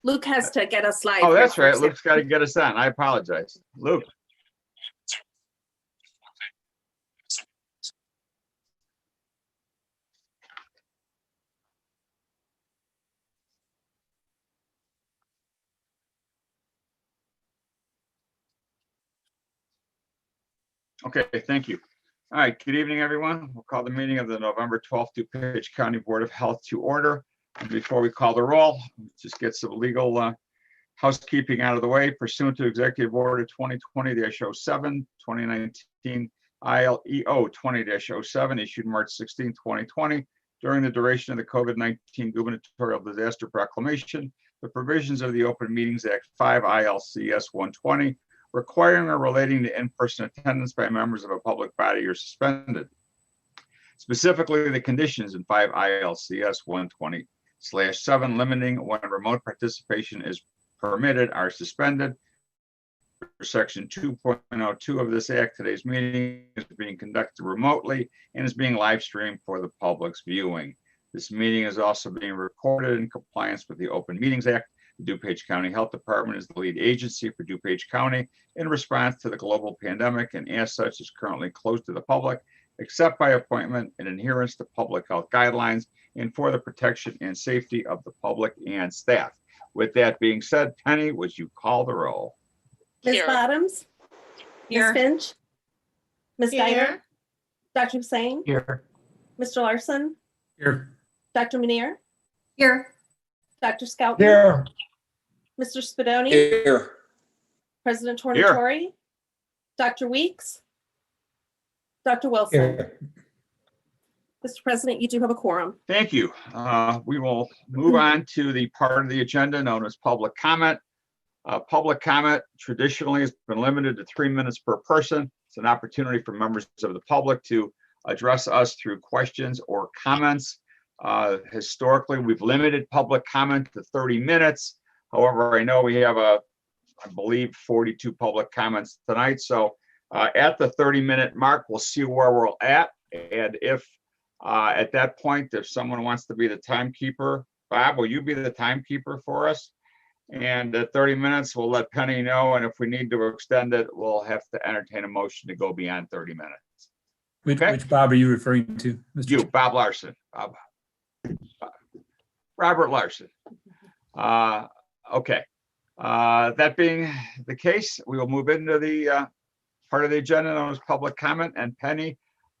Luke has to get us live. Oh, that's here right. first. Luke's got to get us on. I apologize. Luke. Okay, thank you. All right, good evening, everyone. We'll call the meeting of the November 12th DuPage County Board of Health to order. And before we call the roll, just get some legal housekeeping out of the way. Pursuant to Executive Order 2020-07, 2019 ILEO 20-07, issued March 16, 2020, during the duration of the COVID-19 gubernatorial disaster proclamation, the provisions of the Open Meetings Act 5 ILCS 120 requiring or relating to in-person attendance by members of a public body are suspended. Specifically, the conditions in 5 ILCS 120/7 limiting when remote participation is permitted are suspended. For Section 2.02 of this act, today's meeting is being conducted remotely and is being live streamed for the public's viewing. This meeting is also being recorded in compliance with the Open Meetings Act. The DuPage County Health Department is the lead agency for DuPage County in response to the global pandemic, and as such is currently closed to the public, except by appointment, in adherence to public health guidelines and for the protection and safety of the public and staff. With that being said, Penny, would you call the roll? Ms. Here. Bottoms? Here. Ms. Finch? Ms. Here. Diner? Dr. Hussein? Here. Mr. Larson? Here. Dr. Munir? Here. Dr. Scout? Here. Mr. Spadoni? Here. President Here. Tornatori? Dr. Weeks? Dr. Wilson? Here. Mr. President, you do have a quorum. Thank you. We will move on to the part of the agenda known as public comment. Public comment traditionally has been limited to 3 minutes per person. It's an opportunity for members of the public to address us through questions or comments. Historically, we've limited public comment to 30 minutes. However, I know we have I believe 42 public comments tonight. So at the 30-minute mark, we'll see where we're at. And if at that point, if someone wants to be the timekeeper, Bob, will you be the timekeeper for us? And at 30 minutes, we'll let Penny know. And if we need to extend it, we'll have to entertain a motion to go beyond 30 minutes. Which Bob are you referring to, Mr. You, Bob Larson. Robert Larson. Okay. That being the case, we will move into the part of the agenda known as public comment. And Penny,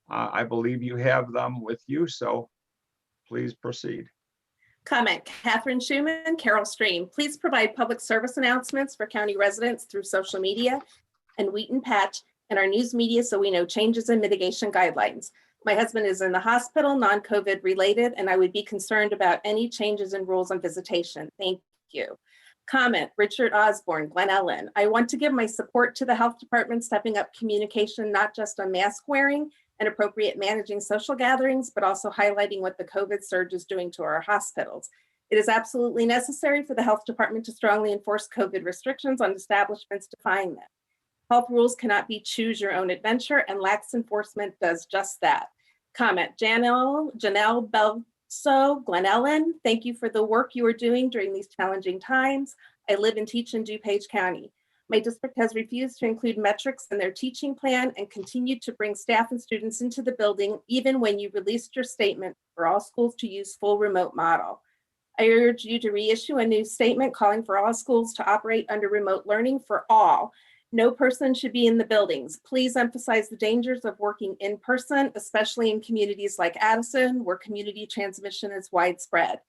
I believe you have them with you, so please proceed. Comment, Catherine Schuman, Carol Stream. Please provide public service announcements for county residents through social media and Wheaton Patch and our news media so we know changes in mitigation guidelines. My husband is in the hospital, non-COVID related, and I would be concerned about any changes in rules on visitation. Thank you. Comment, Richard Osborne, Glen Ellen. I want to give my support to the health department stepping up communication, not just on mask wearing and appropriate managing social gatherings, but also highlighting what the COVID surge is doing to our hospitals. It is absolutely necessary for the health department to strongly enforce COVID restrictions on establishments defying them. Health rules cannot be choose your own adventure, and lax enforcement does just that. Comment, Janelle Belso, Glen Ellen. Thank you for the work you are doing during these challenging times. I live and teach in DuPage County. My district has refused to include metrics in their teaching plan and continued to bring staff and students into the building, even when you released your statement for all schools to use full remote model. I urge you to reissue a new statement calling for all schools to operate under remote learning for all. No person should be in the buildings. Please emphasize the dangers of working in person, especially in communities like Addison, where community transmission is widespread.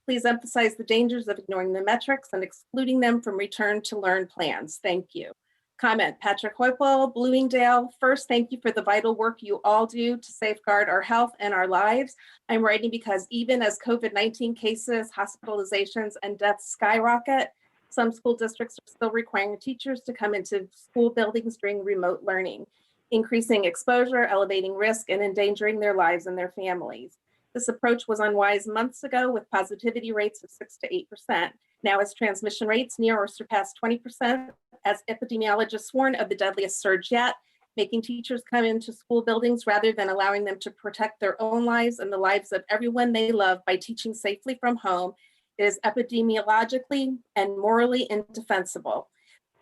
Please emphasize the dangers of ignoring the metrics and excluding them from return to learn plans. Thank you. Comment, Patrick Hoypel, Bloomingdale. First, thank you for the vital work you all do to safeguard our health and our lives. I'm writing because even as COVID-19 cases, hospitalizations, and deaths skyrocket, some school districts are still requiring teachers to come into school buildings during remote learning, increasing exposure, elevating risk, and endangering their lives and their families. This approach was unwise months ago with positivity rates of 6 to 8%. Now as transmission rates near or surpass 20%, as epidemiologists warn of the deadliest surge yet, making teachers come into school buildings rather than allowing them to protect their own lives and the lives of everyone they love by teaching safely from home It is epidemiologically and morally indefensible.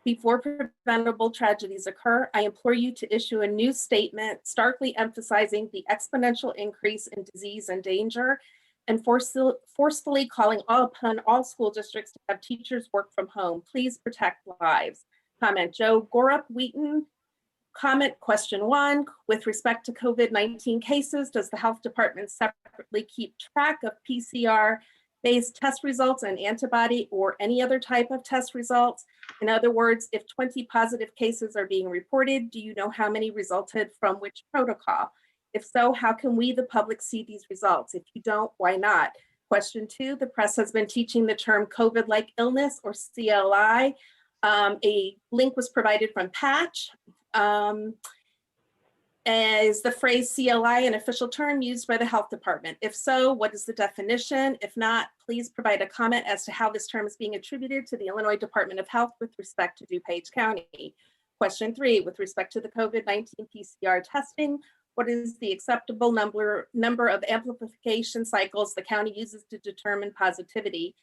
Before preventable tragedies occur, I implore you to issue a new statement starkly emphasizing the exponential increase in disease and danger and forcefully calling upon all school districts to have teachers work from home. Please protect lives. Comment, Joe Gorup, Wheaton. Comment, question 1, with respect to COVID-19 cases, does the health department separately keep track of PCR-based test results and antibody or any other type of test results? In other words, if 20 positive cases are being reported, do you know how many resulted from which protocol? If so, how can we, the public, see these results? If you don't, why not? Question 2, the press has been teaching the term COVID-like illness or CLI. A link was provided from Patch. Is the phrase CLI an official term used by the health department? If so, what is the definition? If not, please provide a comment as to how this term is being attributed to the Illinois Department of Health with respect to DuPage County. Question 3, with respect to the COVID-19 PCR testing, what is the acceptable number of amplification cycles the county uses to determine positivity?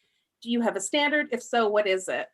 Do you have a standard? If so, what is it?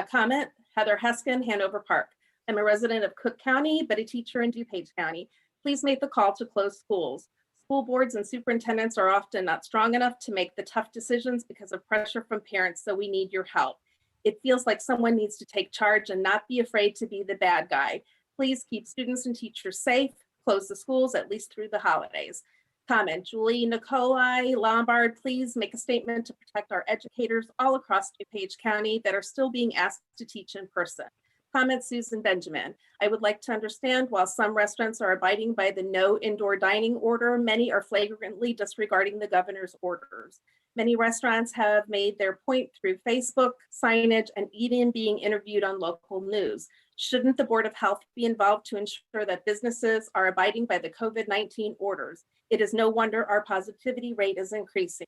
Comment, Heather Heskin, Hanover Park. I'm a resident of Cook County, but a teacher in DuPage County. Please make the call to close schools. School boards and superintendents are often not strong enough to make the tough decisions because of pressure from parents, so we need your help. It feels like someone needs to take charge and not be afraid to be the bad guy. Please keep students and teachers safe. Close the schools at least through the holidays. Comment, Julie Nicolai Lombard, please make a statement to protect our educators all across DuPage County that are still being asked to teach in person. Comment, Susan Benjamin. I would like to understand, while some restaurants are abiding by the no indoor dining order, many are flagrantly disregarding the governor's orders. Many restaurants have made their point through Facebook, signage, and even being interviewed on local news. Shouldn't the Board of Health be involved to ensure that businesses are abiding by the COVID-19 orders? It is no wonder our positivity rate is increasing.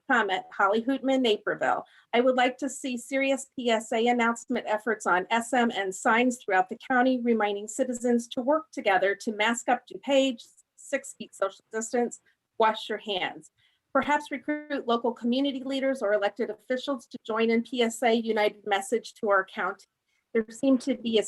Comment, Holly Hootman, Naperville. I would like to see serious PSA announcement efforts on SM and signs throughout the county, reminding citizens to work together to mask up DuPage, 6 feet social distance, wash your hands. Perhaps recruit local community leaders or elected officials to join in PSA united message to our county. There seemed to be a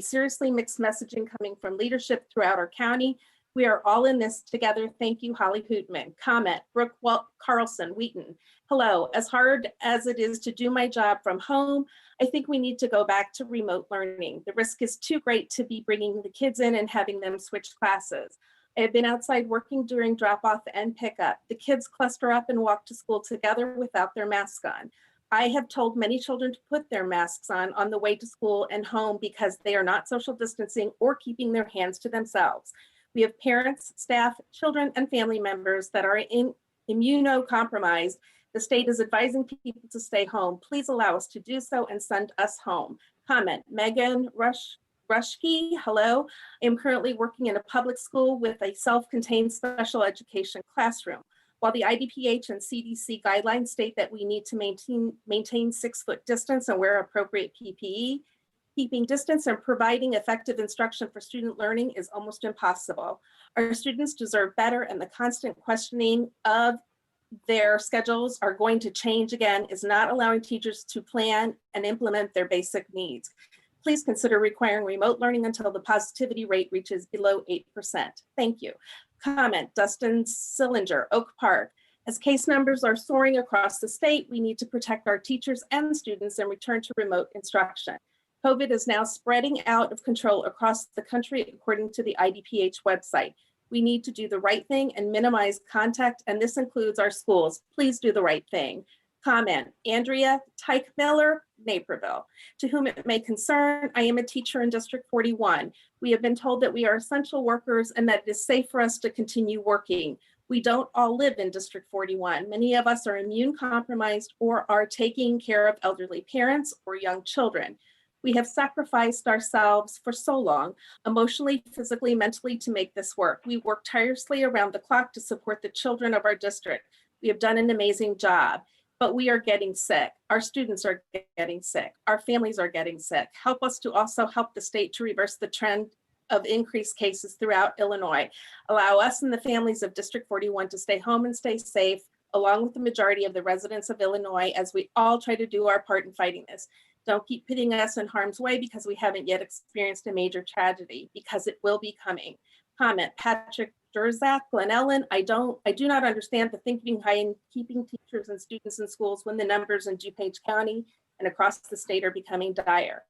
seriously mixed messaging coming from leadership throughout our county. We are all in this together. Thank you, Holly Hootman. Comment, Brooke Carlson, Wheaton. Hello, as hard as it is to do my job from home, I think we need to go back to remote learning. The risk is too great to be bringing the kids in and having them switch classes. I have been outside working during drop-off and pickup. The kids cluster up and walk to school together without their masks on. I have told many children to put their masks on the way to school and home because they are not social distancing or keeping their hands to themselves. We have parents, staff, children, and family members that are immunocompromised. The state is advising people to stay home. Please allow us to do so and send us home. Comment, Megan Rushke, hello. I am currently working in a public school with a self-contained special education classroom. While the IDPH and CDC guidelines state that we need to maintain 6-foot distance and wear appropriate PPE, keeping distance and providing effective instruction for student learning is almost impossible. Our students deserve better, and the constant questioning of their schedules are going to change again is not allowing teachers to plan and implement their basic needs. Please consider requiring remote learning until the positivity rate reaches below 8%. Thank you. Comment, Dustin Sillinger, Oak Park. As case numbers are soaring across the state, we need to protect our teachers and students and return to remote instruction. COVID is now spreading out of control across the country, according to the IDPH website. We need to do the right thing and minimize contact, and this includes our schools. Please do the right thing. Comment, Andrea Teichmiller, Naperville. To whom it may concern, I am a teacher in District 41. We have been told that we are essential workers and that it is safe for us to continue working. We don't all live in District 41. Many of us are immune compromised or are taking care of elderly parents or young children. We have sacrificed ourselves for so long, emotionally, physically, mentally, to make this work. We work tirelessly around the clock to support the children of our district. We have done an amazing job, but we are getting sick. Our students are getting sick. Our families are getting sick. Help us to also help the state to reverse the trend of increased cases throughout Illinois. Allow us and the families of District 41 to stay home and stay safe. along with the majority of the residents of Illinois, as we all try to do our part in fighting this. Don't keep putting us in harm's way because we haven't yet experienced a major tragedy, because it will be coming. Comment, Patrick Durzak, Glen Ellen. I do not understand the thinking behind keeping teachers and students in schools when the numbers in DuPage County and across the state are becoming dire.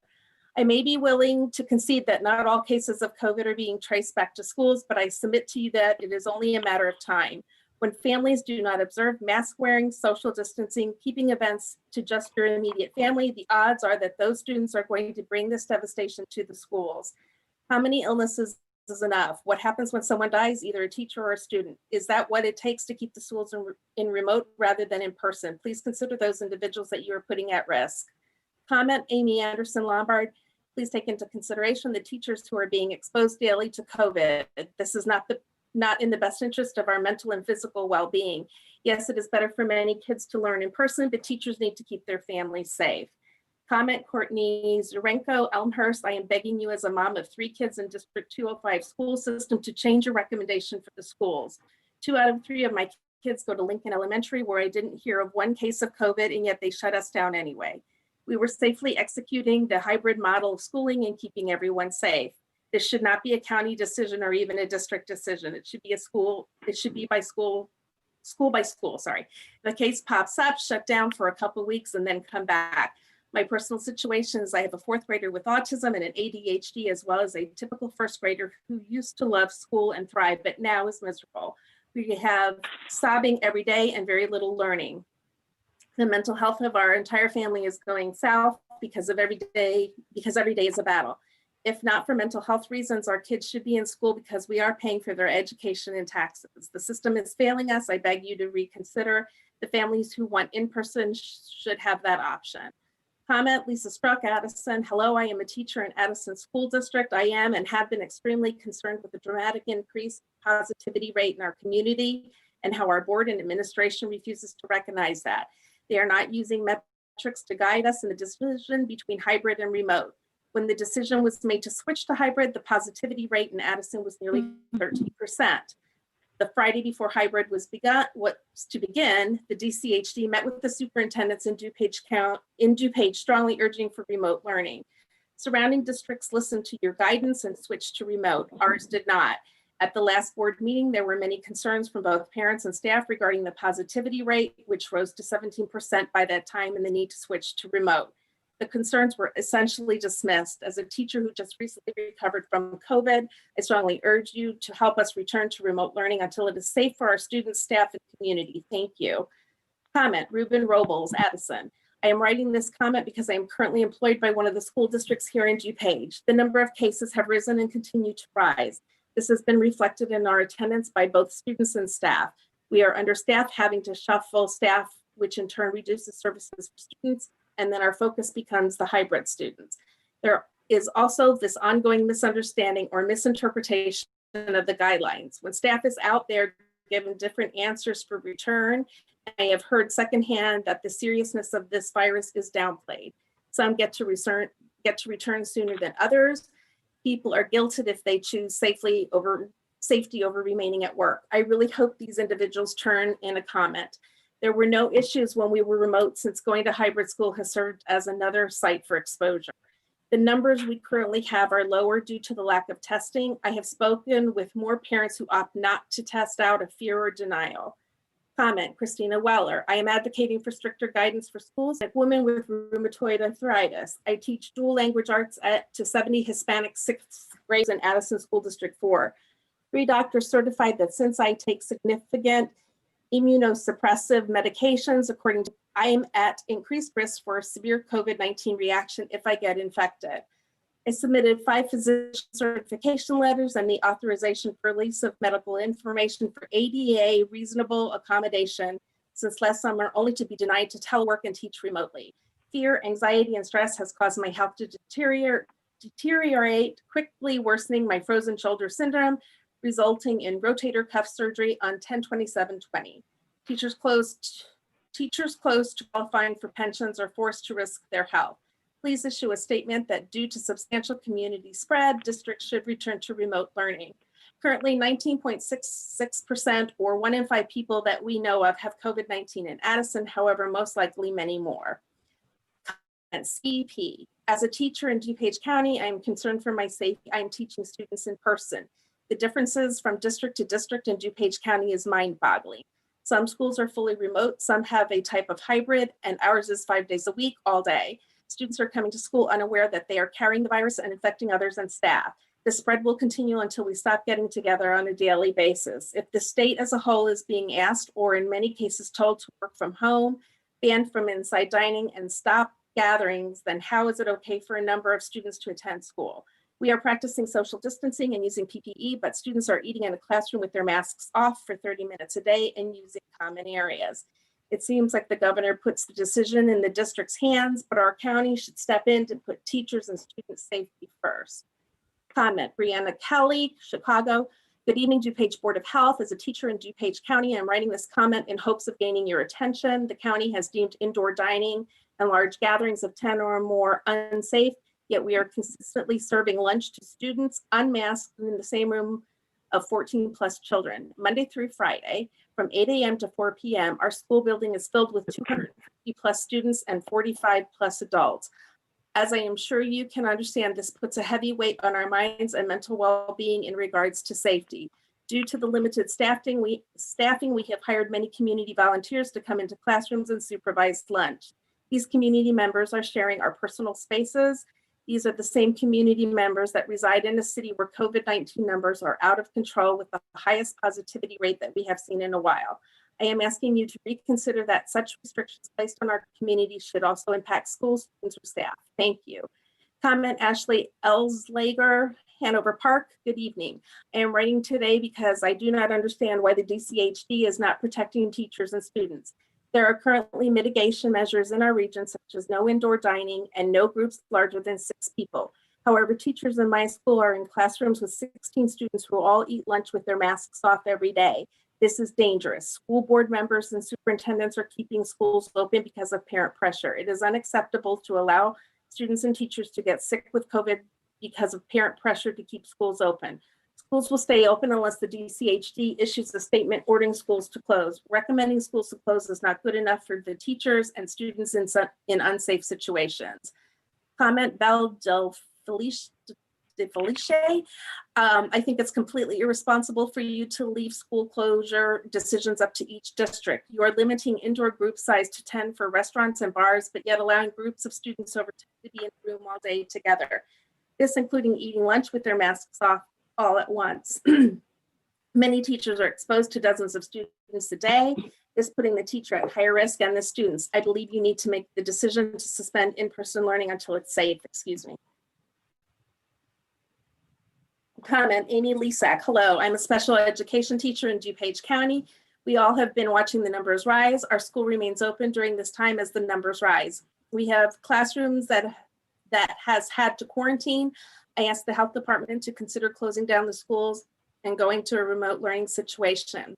I may be willing to concede that not all cases of COVID are being traced back to schools, but I submit to you that it is only a matter of time. When families do not observe mask wearing, social distancing, keeping events to just your immediate family, the odds are that those students are going to bring this devastation to the schools. How many illnesses is enough? What happens when someone dies, either a teacher or a student? Is that what it takes to keep the schools in remote rather than in person? Please consider those individuals that you are putting at risk. Comment, Amy Anderson Lombard. Please take into consideration the teachers who are being exposed daily to COVID. This is not in the best interest of our mental and physical well-being. Yes, it is better for many kids to learn in person, but teachers need to keep their families safe. Comment, Courtney Zurenko, Elmhurst. I am begging you as a mom of 3 kids in District 205 school system to change your recommendation for the schools. 2 out of 3 of my kids go to Lincoln Elementary, where I didn't hear of 1 case of COVID, and yet they shut us down anyway. We were safely executing the hybrid model of schooling and keeping everyone safe. This should not be a county decision or even a district decision. It should be school by school, sorry. If a case pops up, shut down for a couple of weeks and then come back. My personal situation is I have a 4th grader with autism and an ADHD, as well as a typical 1st grader who used to love school and thrive, but now is miserable. We have sobbing every day and very little learning. The mental health of our entire family is going south because every day is a battle. If not for mental health reasons, our kids should be in school because we are paying for their education and taxes. The system is failing us. I beg you to reconsider. The families who want in-person should have that option. Comment, Lisa Struck, Addison. Hello, I am a teacher in Addison School District. I am and have been extremely concerned with the dramatic increase positivity rate in our community and how our board and administration refuses to recognize that. They are not using metrics to guide us in the decision between hybrid and remote. When the decision was made to switch to hybrid, the positivity rate in Addison was nearly 13%. The Friday before hybrid was to begin, the DCHD met with the superintendents in DuPage strongly urging for remote learning. Surrounding districts listened to your guidance and switched to remote. Ours did not. At the last board meeting, there were many concerns from both parents and staff regarding the positivity rate, which rose to 17% by that time, and the need to switch to remote. The concerns were essentially dismissed. As a teacher who just recently recovered from COVID, I strongly urge you to help us return to remote learning until it is safe for our students, staff, and community. Thank you. Comment, Ruben Robles, Addison. I am writing this comment because I am currently employed by one of the school districts here in DuPage. The number of cases have risen and continue to rise. This has been reflected in our attendance by both students and staff. We are understaffed, having to shuffle staff, which in turn reduces services for students, and then our focus becomes the hybrid students. There is also this ongoing misunderstanding or misinterpretation of the guidelines. When staff is out there given different answers for return, I have heard secondhand that the seriousness of this virus is downplayed. Some get to return sooner than others. People are guilted if they choose safety over remaining at work. I really hope these individuals turn in a comment. There were no issues when we were remote, since going to hybrid school has served as another site for exposure. The numbers we currently have are lower due to the lack of testing. I have spoken with more parents who opt not to test out of fear or denial. Comment, Christina Weller. I am advocating for stricter guidance for schools like women with rheumatoid arthritis. I teach dual language arts to 70 Hispanic 6th grades in Addison School District 4. 3 doctors certified that since I take significant immunosuppressive medications, according to, I am at increased risk for a severe COVID-19 reaction if I get infected. I submitted 5 physician certification letters and the authorization for release of medical information for ADA reasonable accommodation since last summer, only to be denied to telework and teach remotely. Fear, anxiety, and stress has caused my health to deteriorate, quickly worsening my frozen shoulder syndrome, resulting in rotator cuff surgery on 10/27/20. Teachers close to qualifying for pensions are forced to risk their health. Please issue a statement that due to substantial community spread, districts should return to remote learning. Currently, 19.66% or 1 in 5 people that we know of have COVID-19 in Addison. However, most likely many more. And CP, as a teacher in DuPage County, I am concerned for my safety. I am teaching students in person. The differences from district to district in DuPage County is mind-boggling. Some schools are fully remote, some have a type of hybrid, and ours is 5 days a week, all day. Students are coming to school unaware that they are carrying the virus and infecting others and staff. The spread will continue until we stop getting together on a daily basis. If the state as a whole is being asked, or in many cases told, to work from home, banned from inside dining, and stop gatherings, then how is it okay for a number of students to attend school? We are practicing social distancing and using PPE, but students are eating in a classroom with their masks off for 30 minutes a day and using common areas. It seems like the governor puts the decision in the district's hands, but our county should step in to put teachers and student safety first. Comment, Brianna Kelly, Chicago. Good evening, DuPage Board of Health. As a teacher in DuPage County, I'm writing this comment in hopes of gaining your attention. The county has deemed indoor dining and large gatherings of 10 or more unsafe, yet we are consistently serving lunch to students unmasked in the same room of 14 plus children. Monday through Friday, from 8 a.m. to 4 p.m., our school building is filled with 250 plus students and 45 plus adults. As I am sure you can understand, this puts a heavy weight on our minds and mental well-being in regards to safety. Due to the limited staffing, we have hired many community volunteers to come into classrooms and supervise lunch. These community members are sharing our personal spaces. These are the same community members that reside in a city where COVID-19 numbers are out of control with the highest positivity rate that we have seen in a while. I am asking you to reconsider that such restrictions placed on our community should also impact schools, students, or staff. Thank you. Comment, Ashley Elslager, Hanover Park. Good evening. I am writing today because I do not understand why the DCHD is not protecting teachers and students. There are currently mitigation measures in our region, such as no indoor dining and no groups larger than 6 people. However, teachers in my school are in classrooms with 16 students who all eat lunch with their masks off every day. This is dangerous. School board members and superintendents are keeping schools open because of parent pressure. It is unacceptable to allow students and teachers to get sick with COVID because of parent pressure to keep schools open. Schools will stay open unless the DCHD issues a statement ordering schools to close. Recommending schools to close is not good enough for the teachers and students in unsafe situations. Comment, Belle Del Felice. I think it's completely irresponsible for you to leave school closure decisions up to each district. You are limiting indoor group size to 10 for restaurants and bars, but yet allowing groups of students over 10 to be in the room all day together. This including eating lunch with their masks off all at once. Many teachers are exposed to dozens of students a day. This putting the teacher at higher risk and the students. I believe you need to make the decision to suspend in-person learning until it's safe. Excuse me. Comment, Amy Lisak. Hello, I'm a special education teacher in DuPage County. We all have been watching the numbers rise. Our school remains open during this time as the numbers rise. We have classrooms that has had to quarantine. I asked the health department to consider closing down the schools and going to a remote learning situation.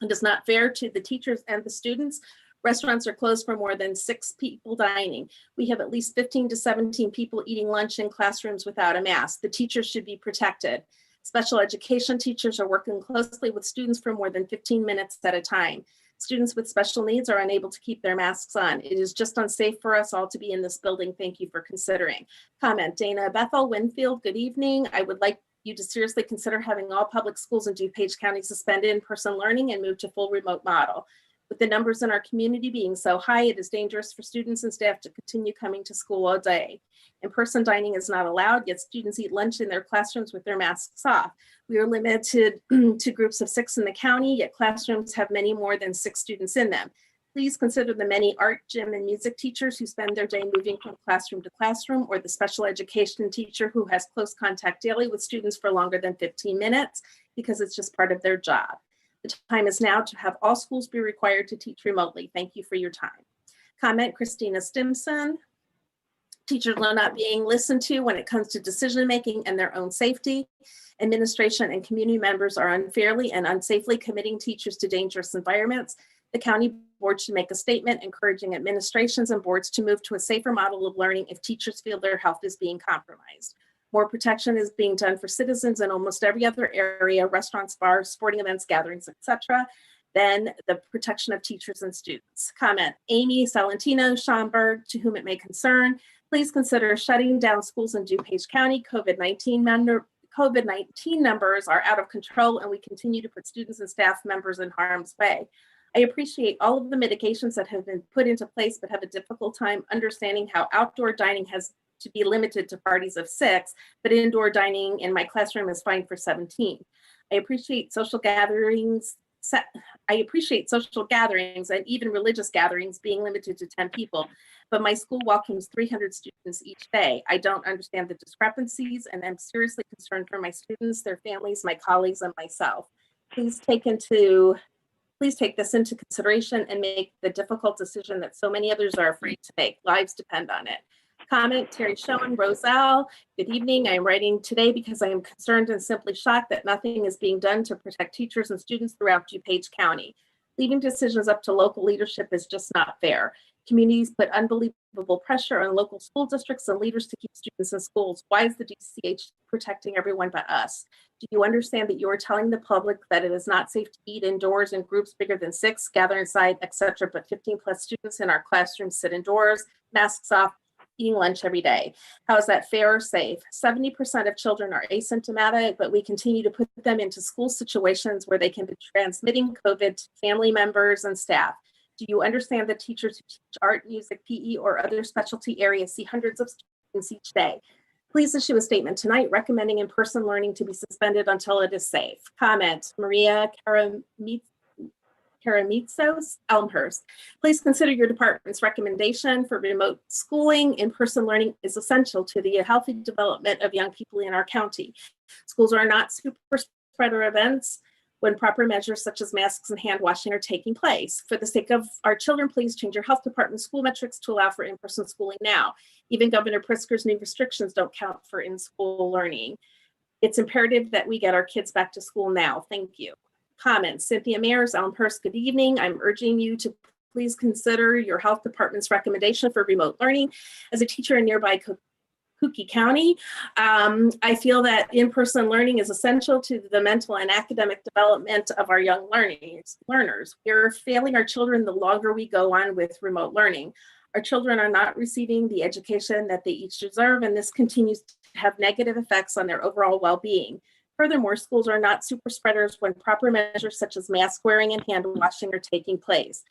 It is not fair to the teachers and the students. Restaurants are closed for more than 6 people dining. We have at least 15 to 17 people eating lunch in classrooms without a mask. The teachers should be protected. Special education teachers are working closely with students for more than 15 minutes at a time. Students with special needs are unable to keep their masks on. It is just unsafe for us all to be in this building. Thank you for considering. Comment, Dana Bethel Winfield, good evening. I would like you to seriously consider having all public schools in DuPage County suspend in-person learning and move to full remote model. With the numbers in our community being so high, it is dangerous for students and staff to continue coming to school all day. In-person dining is not allowed, yet students eat lunch in their classrooms with their masks off. We are limited to groups of 6 in the county, yet classrooms have many more than 6 students in them. Please consider the many art, gym, and music teachers who spend their day moving from classroom to classroom, or the special education teacher who has close contact daily with students for longer than 15 minutes because it's just part of their job. The time is now to have all schools be required to teach remotely. Thank you for your time. Comment, Christina Stimson. Teachers are not being listened to when it comes to decision-making and their own safety. Administration and community members are unfairly and unsafely committing teachers to dangerous environments. The county board should make a statement encouraging administrations and boards to move to a safer model of learning if teachers feel their health is being compromised. More protection is being done for citizens in almost every other area, restaurants, bars, sporting events, gatherings, etc., than the protection of teachers and students. Comment, Amy Salentino Schomburg, to whom it may concern, please consider shutting down schools in DuPage County. COVID-19 numbers are out of control, and we continue to put students and staff members in harm's way. I appreciate all of the mitigations that have been put into place, but have a difficult time understanding how outdoor dining has to be limited to parties of 6, but indoor dining in my classroom is fine for 17. I appreciate social gatherings and even religious gatherings being limited to 10 people, but my school welcomes 300 students each day. I don't understand the discrepancies, and I'm seriously concerned for my students, their families, my colleagues, and myself. Please take this into consideration and make the difficult decision that so many others are afraid to make. Lives depend on it. Comment, Terry Schoen, Roselle. Good evening. I am writing today because I am concerned and simply shocked that nothing is being done to protect teachers and students throughout DuPage County. Leaving decisions up to local leadership is just not fair. Communities put unbelievable pressure on local school districts and leaders to keep students in schools. Why is the DCH protecting everyone but us? Do you understand that you are telling the public that it is not safe to eat indoors in groups bigger than 6, gather inside, etc., but 15 plus students in our classrooms sit indoors, masks off, eating lunch every day? How is that fair or safe? 70% of children are asymptomatic, but we continue to put them into school situations where they can be transmitting COVID to family members and staff. Do you understand that teachers who teach art, music, PE, or other specialty areas see hundreds of students each day? Please issue a statement tonight recommending in-person learning to be suspended until it is safe. Comment, Maria Karamitsos, Elmhurst. Please consider your department's recommendation for remote schooling. In-person learning is essential to the healthy development of young people in our county. Schools are not super spreader events when proper measures such as masks and hand washing are taking place. For the sake of our children, please change your health department school metrics to allow for in-person schooling now. Even Governor Pritzker's new restrictions don't count for in-school learning. It's imperative that we get our kids back to school now. Thank you. Comments, Cynthia Mayers, Elmhurst, good evening. I'm urging you to please consider your health department's recommendation for remote learning. As a teacher in nearby Cook County, I feel that in-person learning is essential to the mental and academic development of our young learners. We're failing our children the longer we go on with remote learning. Our children are not receiving the education that they each deserve, and this continues to have negative effects on their overall well-being. Furthermore, schools are not super spreaders when proper measures such as mask wearing and hand washing are taking place.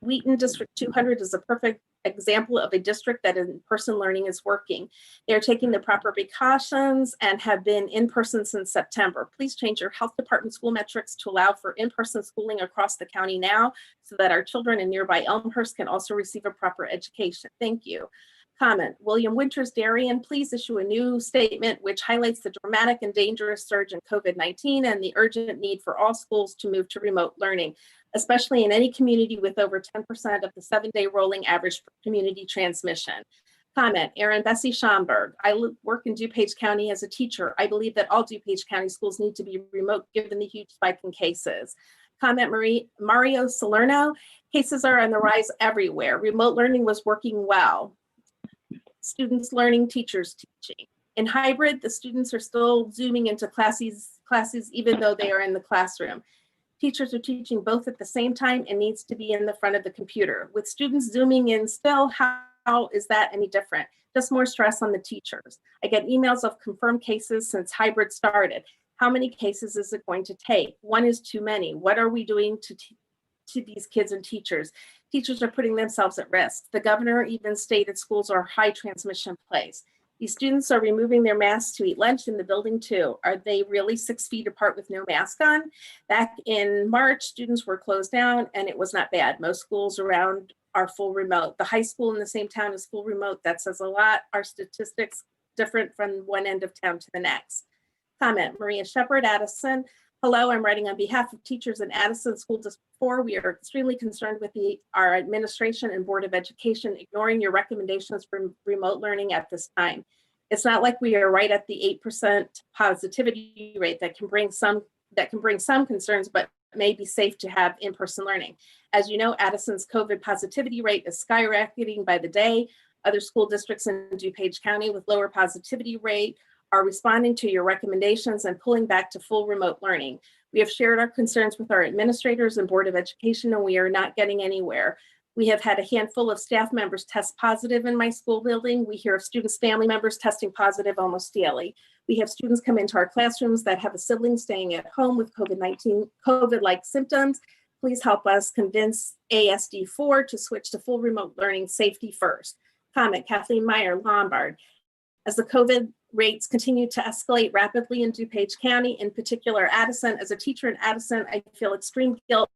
Wheaton District 200 is a perfect example of a district that in-person learning is working. They are taking the proper precautions and have been in person since September. Please change your health department school metrics to allow for in-person schooling across the county now so that our children in nearby Elmhurst can also receive a proper education. Thank you. Comment, William Winters Darien, please issue a new statement which highlights the dramatic and dangerous surge in COVID-19 and the urgent need for all schools to move to remote learning, especially in any community with over 10% of the 7-day rolling average for community transmission. Comment, Erin Bessie Schomburg. I work in DuPage County as a teacher. I believe that all DuPage County schools need to be remote given the huge spike in cases. Comment, Mario Salerno. Cases are on the rise everywhere. Remote learning was working well. Students learning, teachers teaching. In hybrid, the students are still zooming into classes even though they are in the classroom. Teachers are teaching both at the same time and needs to be in the front of the computer. With students zooming in still, how is that any different? Just more stress on the teachers. I get emails of confirmed cases since hybrid started. How many cases is it going to take? One is too many. What are we doing to these kids and teachers? Teachers are putting themselves at risk. The governor even stated schools are a high transmission place. These students are removing their masks to eat lunch in the building too. Are they really 6 feet apart with no mask on? Back in March, students were closed down and it was not bad. Most schools around are full remote. The high school in the same town is full remote. That says a lot. Our statistics different from one end of town to the next. Comment, Maria Shepard, Addison. Hello, I'm writing on behalf of teachers in Addison School District 4. We are extremely concerned with our administration and Board of Education ignoring your recommendations for remote learning at this time. It's not like we are right at the 8% positivity rate that can bring some concerns, but may be safe to have in-person learning. As you know, Addison's COVID positivity rate is skyrocketing by the day. Other school districts in DuPage County with lower positivity rate are responding to your recommendations and pulling back to full remote learning. We have shared our concerns with our administrators and Board of Education, and we are not getting anywhere. We have had a handful of staff members test positive in my school building. We hear of students' family members testing positive almost daily. We have students come into our classrooms that have a sibling staying at home with COVID-like symptoms. Please help us convince ASD4 to switch to full remote learning, safety first. Comment, Kathleen Meyer, Lombard. As the COVID rates continue to escalate rapidly in DuPage County, in particular Addison, as a teacher in Addison, I feel extreme guilt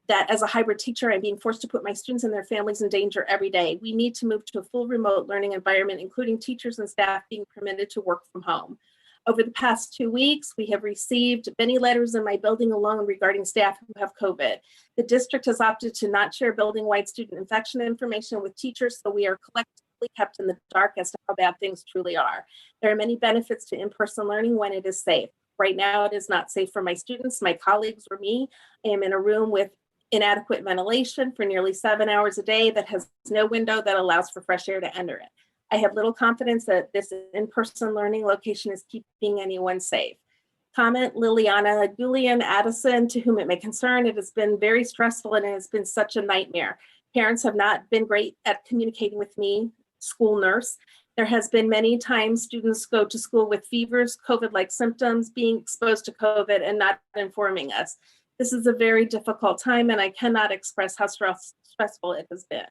that as a hybrid teacher, I'm being forced to put my students and their families in danger every day. We need to move to a full remote learning environment, including teachers and staff being permitted to work from home. Over the past 2 weeks, we have received many letters in my building alone regarding staff who have COVID. The district has opted to not share building-wide student infection information with teachers, so we are collectively kept in the dark as to how bad things truly are. There are many benefits to in-person learning when it is safe. Right now, it is not safe for my students, my colleagues, or me. I am in a room with inadequate ventilation for nearly 7 hours a day that has no window that allows for fresh air to enter it. I have little confidence that this in-person learning location is keeping anyone safe. Comment, Liliana Gulian Addison, to whom it may concern, it has been very stressful and it has been such a nightmare. Parents have not been great at communicating with me, school nurse. There has been many times students go to school with fevers, COVID-like symptoms, being exposed to COVID and not informing us. This is a very difficult time and I cannot express how stressful it has been.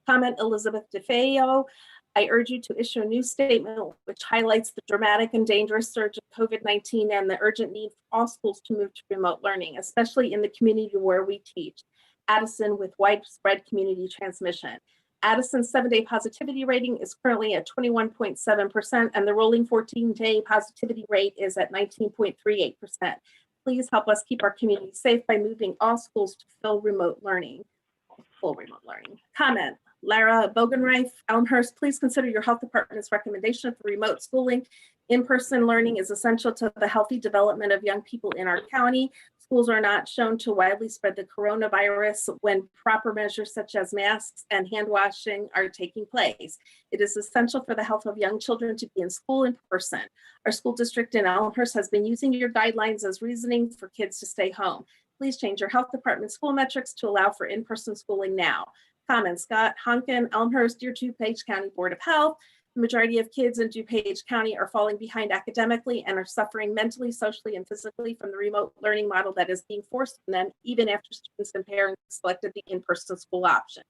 Comment, Elizabeth DeFeo. I urge you to issue a new statement which highlights the dramatic and dangerous surge of COVID-19 and the urgent need for all schools to move to remote learning, especially in the community where we teach, Addison with widespread community transmission. Addison's 7-day positivity rating is currently at 21.7% and the rolling 14-day positivity rate is at 19.38%. Please help us keep our community safe by moving all schools to full remote learning. Comment, Lara Bogenreif, Elmhurst, please consider your health department's recommendation for remote schooling. In-person learning is essential to the healthy development of young people in our county. Schools are not shown to widely spread the coronavirus when proper measures such as masks and hand washing are taking place. It is essential for the health of young children to be in school in person. Our school district in Elmhurst has been using your guidelines as reasoning for kids to stay home. Please change your health department school metrics to allow for in-person schooling now. Comment, Scott Honkin, Elmhurst, dear DuPage County Board of Health. The majority of kids in DuPage County are falling behind academically and are suffering mentally, socially, and physically from the remote learning model that is being forced on them, even after students and parents selected the in-person school option.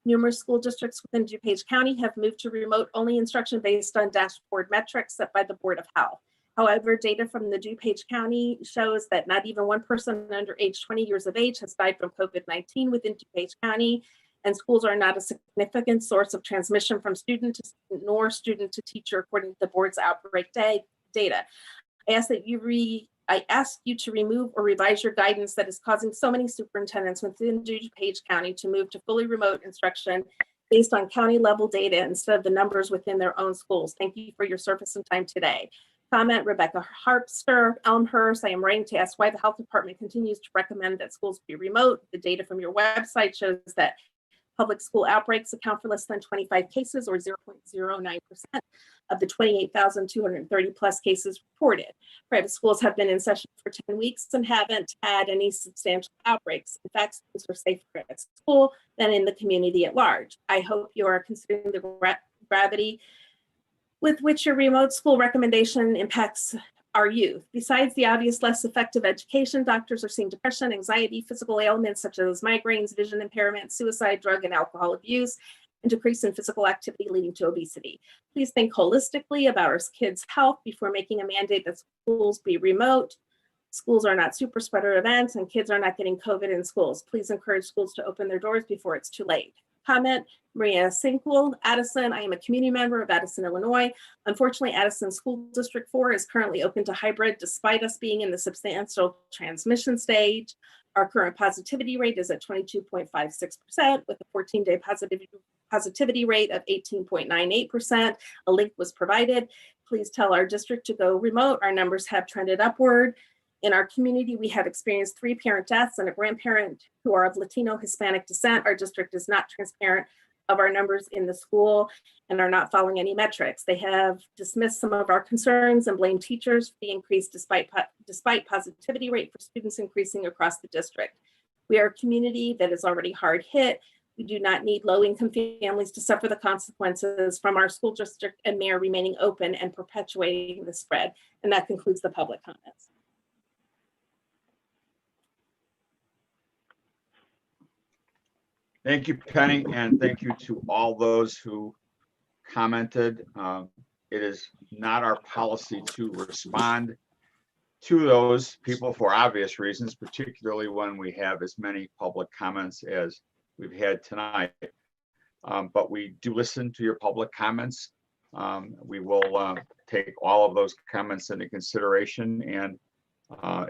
Numerous school districts within DuPage County have moved to remote-only instruction based on dashboard metrics set by the Board of Health. However, data from the DuPage County shows that not even one person under age 20 years of age has died from COVID-19 within DuPage County, and schools are not a significant source of transmission from student to student nor student to teacher, according to the board's outbreak data. I ask you to remove or revise your guidance that is causing so many superintendents within DuPage County to move to fully remote instruction based on county level data instead of the numbers within their own schools. Thank you for your service and time today. Comment, Rebecca Harpster, Elmhurst. I am writing to ask why the health department continues to recommend that schools be remote. The data from your website shows that public school outbreaks account for less than 25 cases or 0.09% of the 28,230 plus cases reported. Private schools have been in session for 10 weeks and haven't had any substantial outbreaks. In fact, students are safer at school than in the community at large. I hope you are considering the gravity with which your remote school recommendation impacts our youth. Besides the obvious less effective education, doctors are seeing depression, anxiety, physical ailments such as migraines, vision impairment, suicide, drug and alcohol abuse, and decrease in physical activity leading to obesity. Please think holistically about our kids' health before making a mandate that schools be remote. Schools are not super spreader events and kids are not getting COVID in schools. Please encourage schools to open their doors before it's too late. Comment, Maria Sinkwell, Addison. I am a community member of Addison, Illinois. Unfortunately, Addison School District 4 is currently open to hybrid despite us being in the substantial transmission stage. Our current positivity rate is at 22.56% with a 14-day positivity rate of 18.98%. A link was provided. Please tell our district to go remote. Our numbers have trended upward. In our community, we have experienced 3 parent deaths and a grandparent who are of Latino Hispanic descent. Our district is not transparent of our numbers in the school and are not following any metrics. They have dismissed some of our concerns and blamed teachers for the increase despite positivity rate for students increasing across the district. We are a community that is already hard hit. We do not need low-income families to suffer the consequences from our school district and mayor remaining open and perpetuating the spread. And that concludes the public comments. Thank you, Penny, and thank you to all those who commented. It is not our policy to respond to those people for obvious reasons, particularly when we have as many public comments as we've had tonight. But we do listen to your public comments. We will take all of those comments into consideration, and I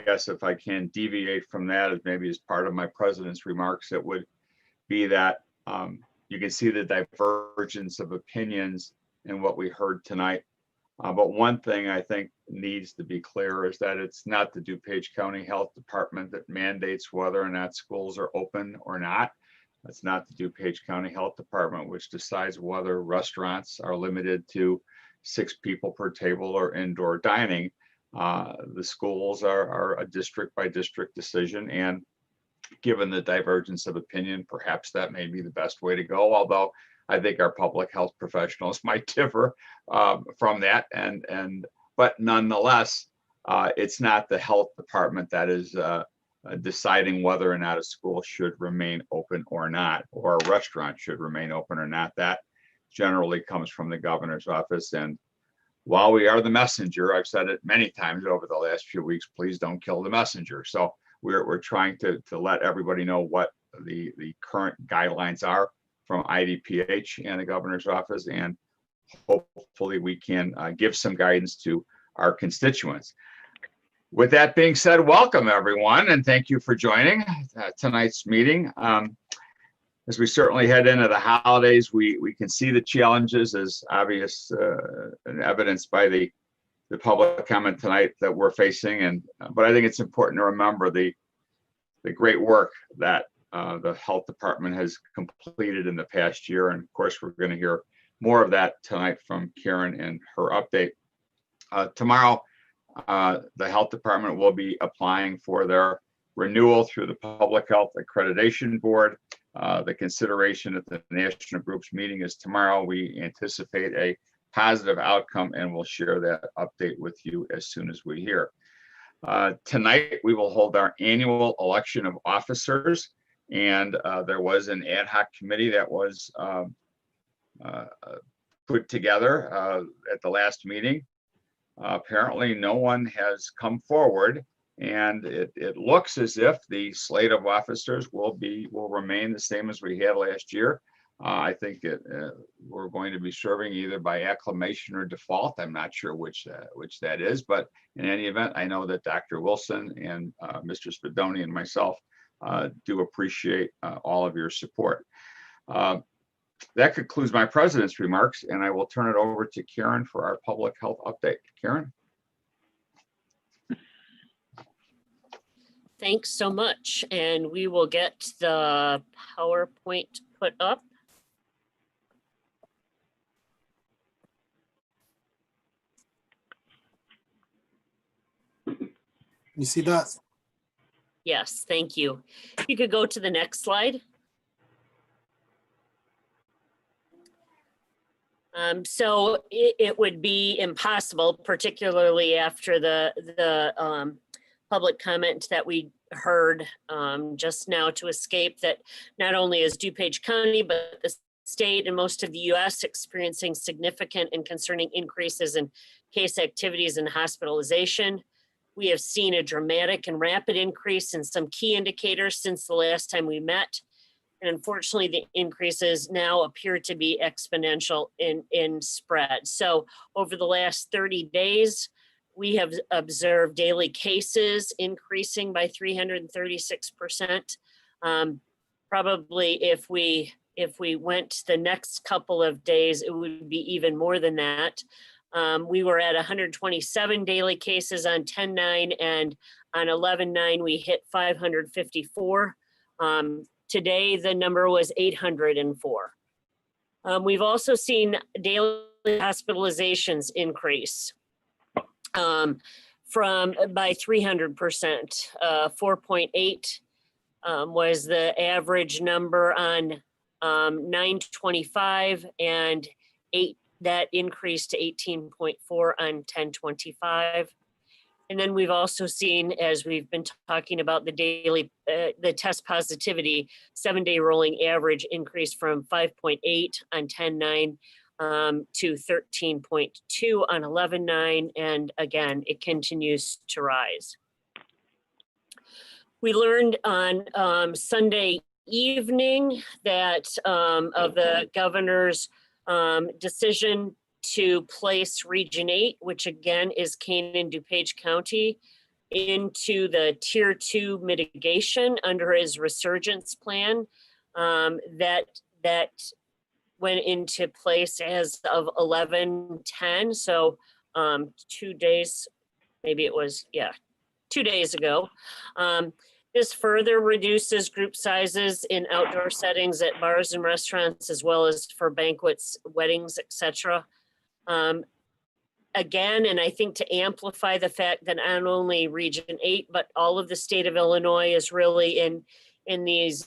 guess if I can deviate from that, as maybe as part of my president's remarks, it would be that you can see the divergence of opinions in what we heard tonight. But one thing I think needs to be clear is that it's not the DuPage County Health Department that mandates whether or not schools are open or not. It's not the DuPage County Health Department which decides whether restaurants are limited to 6 people per table or indoor dining. The schools are a district by district decision, and given the divergence of opinion, perhaps that may be the best way to go, although I think our public health professionals might differ from that. But nonetheless, it's not the health department that is deciding whether or not a school should remain open or not, or a restaurant should remain open or not. That generally comes from the governor's office. And while we are the messenger, I've said it many times over the last few weeks, please don't kill the messenger. So we're trying to let everybody know what the current guidelines are from IDPH and the governor's office, and hopefully we can give some guidance to our constituents. With that being said, welcome everyone, and thank you for joining tonight's meeting. As we certainly head into the holidays, we can see the challenges as obvious and evidenced by the public comment tonight that we're facing. But I think it's important to remember the great work that the health department has completed in the past year. And of course, we're going to hear more of that tonight from Karen and her update. Tomorrow, the health department will be applying for their renewal through the Public Health Accreditation Board. The consideration at the national groups meeting is tomorrow. We anticipate a positive outcome, and we'll share that update with you as soon as we hear. Tonight, we will hold our annual election of officers, and there was an ad hoc committee that was put together at the last meeting. Apparently, no one has come forward, and it looks as if the slate of officers will remain the same as we had last year. I think we're going to be serving either by acclamation or default. I'm not sure which that is, but in any event, I know that Dr. Wilson and Mr. Spadoni and myself do appreciate all of your support. That concludes my president's remarks, and I will turn it over to Karen for our public health update. Karen? Thanks so much. And we will get the PowerPoint put up. You see that? Yes, thank you. You could go to the next slide. So it would be impossible, particularly after the public comment that we heard just now, to escape that not only is DuPage County, but the state and most of the US experiencing significant and concerning increases in case activities and hospitalization. We have seen a dramatic and rapid increase in some key indicators since the last time we met. And unfortunately, the increases now appear to be exponential in spread. So over the last 30 days, we have observed daily cases increasing by 336%. Probably if we went the next couple of days, it would be even more than that. We were at 127 daily cases on 10/9, and on 11/9 we hit 554. Today, the number was 804. We've also seen daily hospitalizations increase by 300%. 4.8 was the average number on 9/25, and that increased to 18.4 on 10/25. And then we've also seen, as we've been talking about the test positivity, 7-day rolling average increased from 5.8 on 10/9 to 13.2 on 11/9. And again, it continues to rise. We learned on Sunday evening that of the governor's decision to place Region 8, which again is Kane and DuPage County, into the Tier 2 mitigation under his resurgence plan. That went into place as of 11/10. So 2 days, maybe it was, 2 days ago. This further reduces group sizes in outdoor settings at bars and restaurants, as well as for banquets, weddings, etc. Again, and I think to amplify the fact that not only Region 8, but all of the state of Illinois is really in these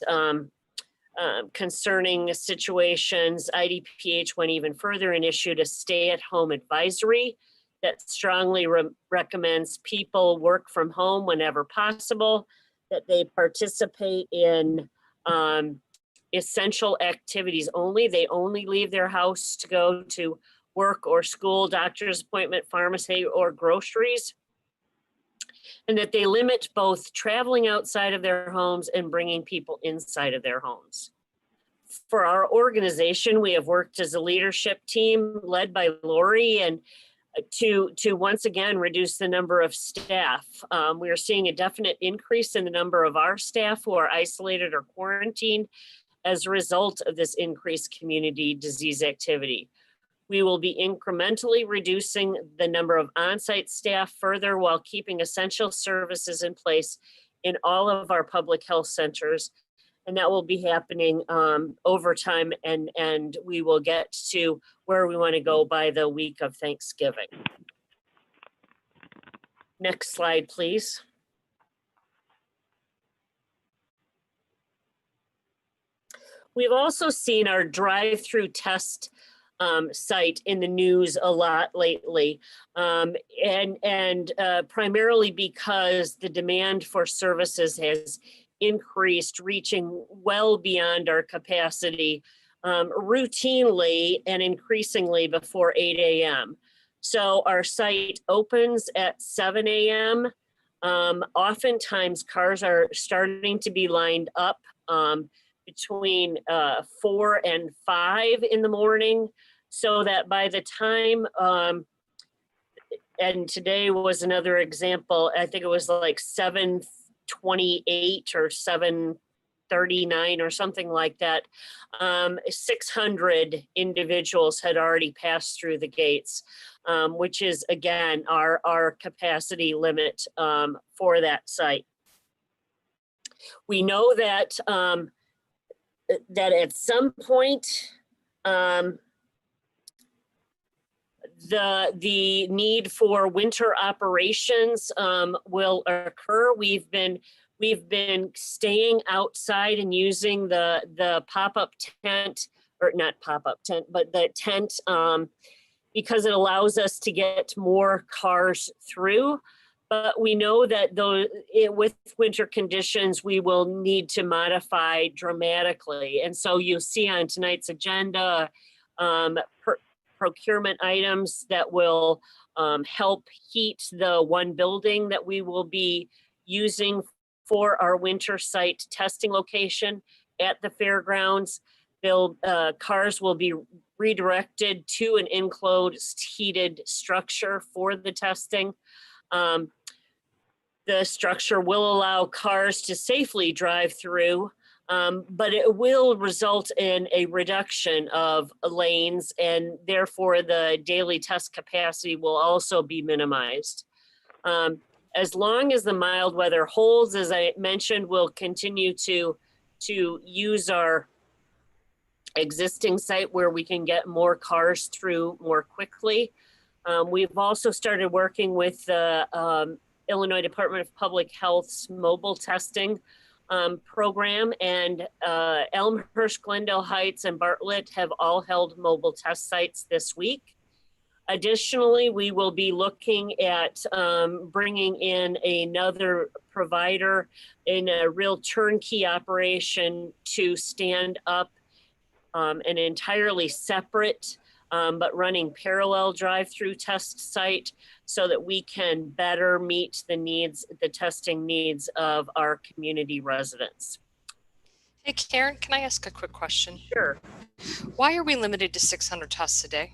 concerning situations, IDPH went even further and issued a stay-at-home advisory that strongly recommends people work from home whenever possible, that they participate in essential activities only. They only leave their house to go to work or school, doctor's appointment, pharmacy, or groceries. And that they limit both traveling outside of their homes and bringing people inside of their homes. For our organization, we have worked as a leadership team led by Lori and to once again reduce the number of staff. We are seeing a definite increase in the number of our staff who are isolated or quarantined as a result of this increased community disease activity. We will be incrementally reducing the number of on-site staff further while keeping essential services in place in all of our public health centers. And that will be happening over time, and we will get to where we want to go by the week of Thanksgiving. Next slide, please. We've also seen our drive-through test site in the news a lot lately, and primarily because the demand for services has increased, reaching well beyond our capacity routinely and increasingly before 8 a.m. So our site opens at 7 a.m. Oftentimes cars are starting to be lined up between 4 and 5 in the morning, so that by the time, and today was another example, I think it was like 7:28 or 7:39 or something like that, 600 individuals had already passed through the gates, which is again our capacity limit for that site. We know that that at some point the need for winter operations will occur. We've been staying outside and using the pop-up tent, or not pop-up tent, but the tent, because it allows us to get more cars through. But we know that with winter conditions, we will need to modify dramatically. And so you'll see on tonight's agenda procurement items that will help heat the one building that we will be using for our winter site testing location at the fairgrounds. Cars will be redirected to an enclosed heated structure for the testing. The structure will allow cars to safely drive through, but it will result in a reduction of lanes, and therefore the daily test capacity will also be minimized. As long as the mild weather holds, as I mentioned, we'll continue to to use our existing site where we can get more cars through more quickly. We've also started working with the Illinois Department of Public Health's mobile testing program, and Elmhurst, Glendale Heights, and Bartlett have all held mobile test sites this week. Additionally, we will be looking at bringing in another provider in a real turnkey operation to stand up an entirely separate but running parallel drive-through test site so that we can better meet the needs, the testing needs of our community residents. Hey, Karen, can I ask a quick question? Sure. Why are we limited to 600 tests a day?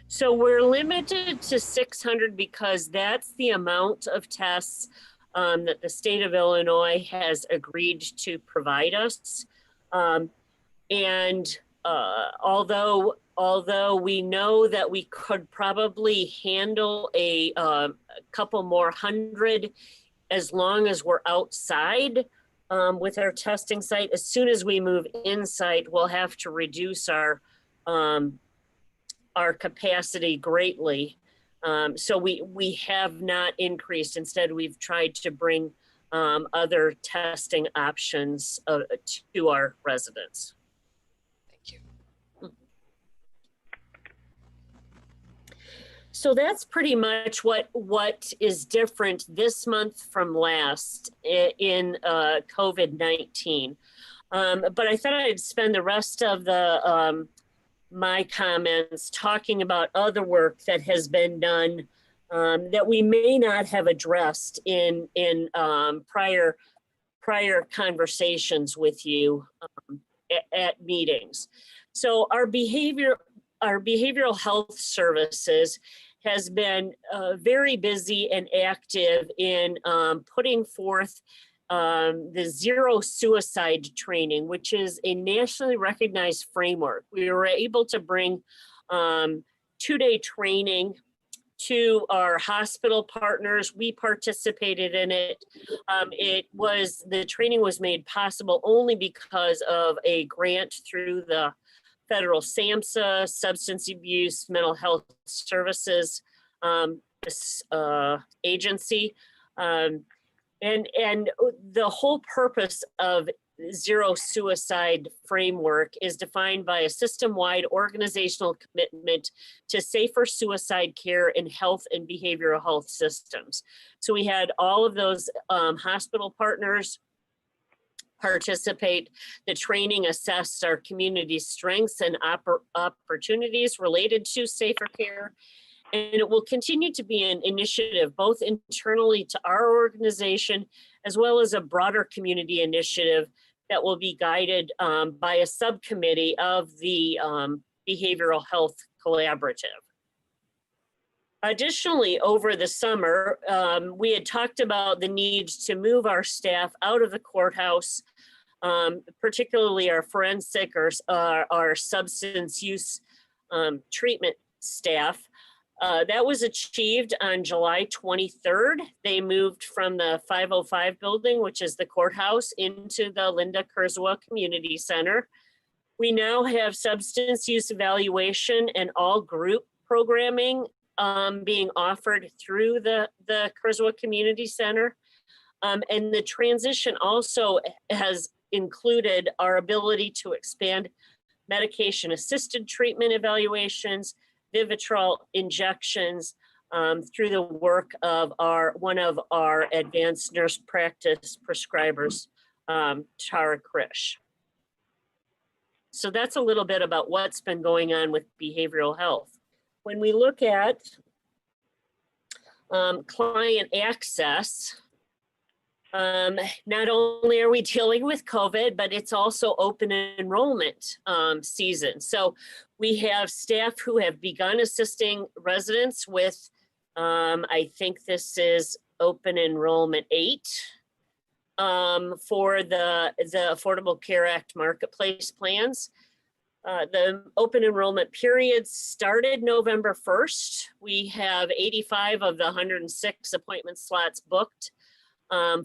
So we're limited to 600 because that's the amount of tests that the state of Illinois has agreed to provide us. Although we know that we could probably handle a couple more hundred as long as we're outside with our testing site, as soon as we move inside, we'll have to reduce our capacity greatly. So we have not increased. Instead, we've tried to bring other testing options to our residents. Thank you. So that's pretty much what is different this month from last in COVID-19. But I thought I'd spend the rest of the my comments talking about other work that has been done that we may not have addressed in prior conversations with you at meetings. So our behavioral health services has been very busy and active in putting forth the Zero Suicide training, which is a nationally recognized framework. We were able to bring 2-day training to our hospital partners. We participated in it. The training was made possible only because of a grant through the federal SAMHSA, Substance Abuse Mental Health Services agency. And the whole purpose of Zero Suicide framework is defined by a system-wide organizational commitment to safer suicide care in health and behavioral health systems. So we had all of those hospital partners participate. The training assessed our community strengths and opportunities related to safer care. And it will continue to be an initiative both internally to our organization as well as a broader community initiative that will be guided by a subcommittee of the Behavioral Health Collaborative. Additionally, over the summer, we had talked about the need to move our staff out of the courthouse, particularly our forensic or our substance use treatment staff. That was achieved on July 23rd. They moved from the 505 building, which is the courthouse, into the Linda Kurzweil Community Center. We now have substance use evaluation and all group programming being offered through the Kurzweil Community Center. And the transition also has included our ability to expand medication-assisted treatment evaluations, Vivitrol injections through the work of one of our advanced nurse practice prescribers, Tara Krish. So that's a little bit about what's been going on with behavioral health. When we look at client access, not only are we dealing with COVID, but it's also open enrollment season. So we have staff who have begun assisting residents with, I think this is open enrollment 8 for the Affordable Care Act marketplace plans. The open enrollment period started November 1st. We have 85 of the 106 appointment slots booked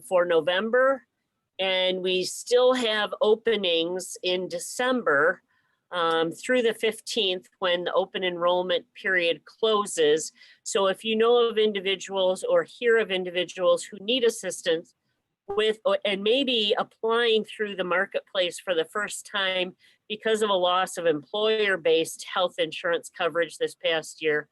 for November. And we still have openings in December through the 15th when the open enrollment period closes. So if you know of individuals or hear of individuals who need assistance with, and maybe applying through the marketplace for the first time because of a loss of employer-based health insurance coverage this past year,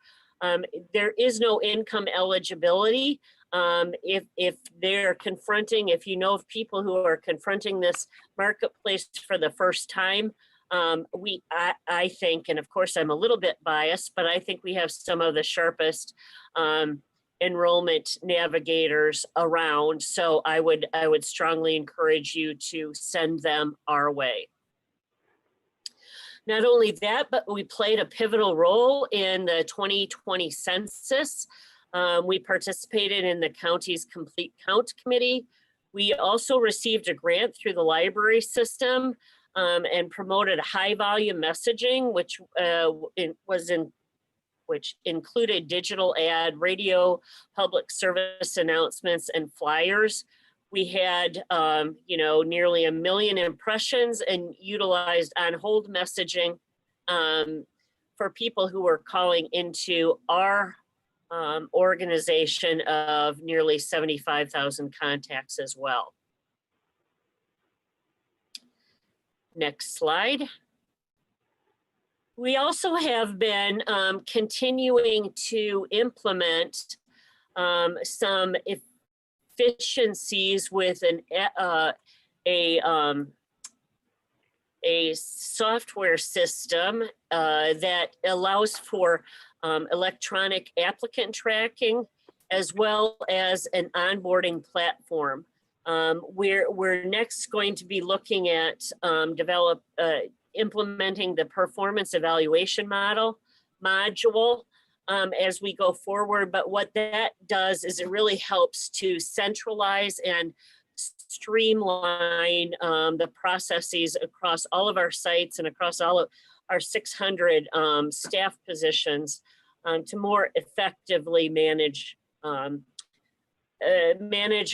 there is no income eligibility. If they're confronting, if you know of people who are confronting this marketplace for the first time, I think, and of course I'm a little bit biased, but I think we have some of the sharpest enrollment navigators around. So I would strongly encourage you to send them our way. Not only that, but we played a pivotal role in the 2020 census. We participated in the county's Complete Count Committee. We also received a grant through the library system and promoted high volume messaging, which which included digital ad, radio, public service announcements, and flyers. We had, nearly 1 million impressions and utilized on hold messaging for people who were calling into our organization of nearly 75,000 contacts as well. Next slide. We also have been continuing to implement some efficiencies with a software system that allows for electronic applicant tracking, as well as an onboarding platform. We're next going to be looking at implementing the performance evaluation module as we go forward. But what that does is it really helps to centralize and streamline the processes across all of our sites and across all of our 600 staff positions to more effectively manage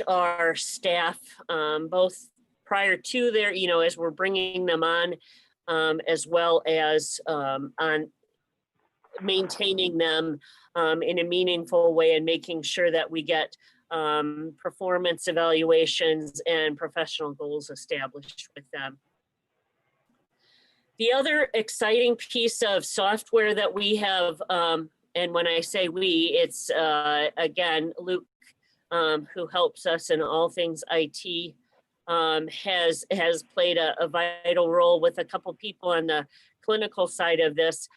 our staff, both prior to their, as we're bringing them on, as well as on maintaining them in a meaningful way and making sure that we get performance evaluations and professional goals established with them. The other exciting piece of software that we have, and when I say we, it's again, Luke, who helps us in all things IT, has played a vital role with a couple people on the clinical side of this.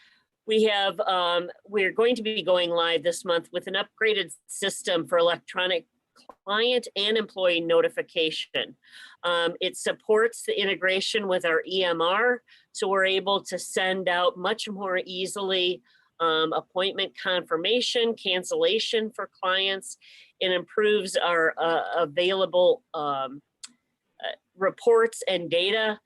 We're going to be going live this month with an upgraded system for electronic client and employee notification. It supports the integration with our EMR, so we're able to send out much more easily appointment confirmation, cancellation for clients. It improves our available reports and data.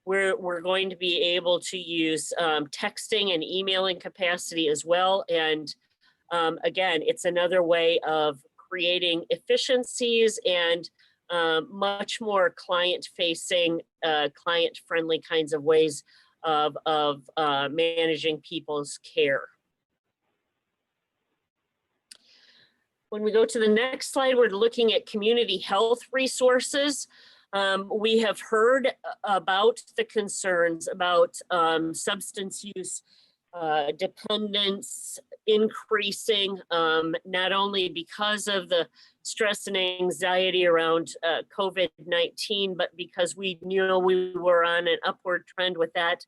We're going to be able to use texting and emailing capacity as well. And again, it's another way of creating efficiencies and much more client-facing, client-friendly kinds of ways of managing people's care. When we go to the next slide, we're looking at community health resources. We have heard about the concerns about substance use dependence increasing, not only because of the stress and anxiety around COVID-19, but because we knew we were on an upward trend with that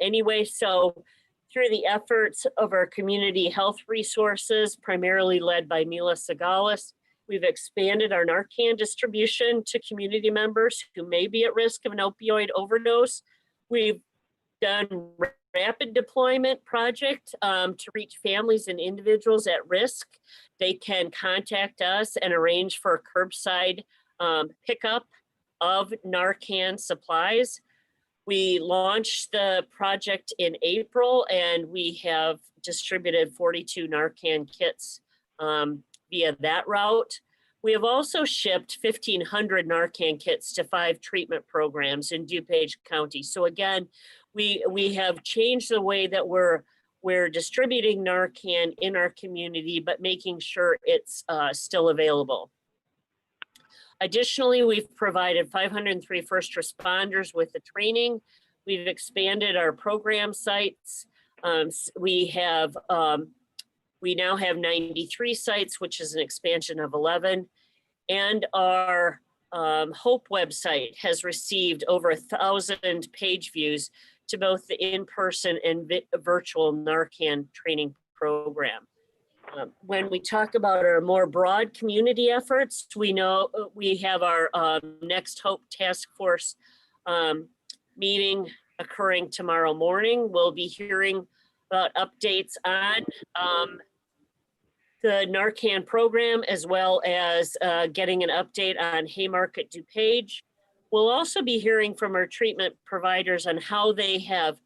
anyway. So through the efforts of our community health resources, primarily led by Mila Sagalis, we've expanded our Narcan distribution to community members who may be at risk of an opioid overdose. We've done rapid deployment project to reach families and individuals at risk. They can contact us and arrange for a curbside pickup of Narcan supplies. We launched the project in April, and we have distributed 42 Narcan kits via that route. We have also shipped 1,500 Narcan kits to 5 treatment programs in DuPage County. So again, we have changed the way that we're distributing Narcan in our community, but making sure it's still available. Additionally, we've provided 503 first responders with the training. We've expanded our program sites. We now have 93 sites, which is an expansion of 11. And our HOPE website has received over 1,000 page views to both the in-person and virtual Narcan training program. When we talk about our more broad community efforts, we know we have our next HOPE Task Force meeting occurring tomorrow morning. We'll be hearing about updates on the Narcan program, as well as getting an update on Haymarket DuPage. We'll also be hearing from our treatment providers on how they have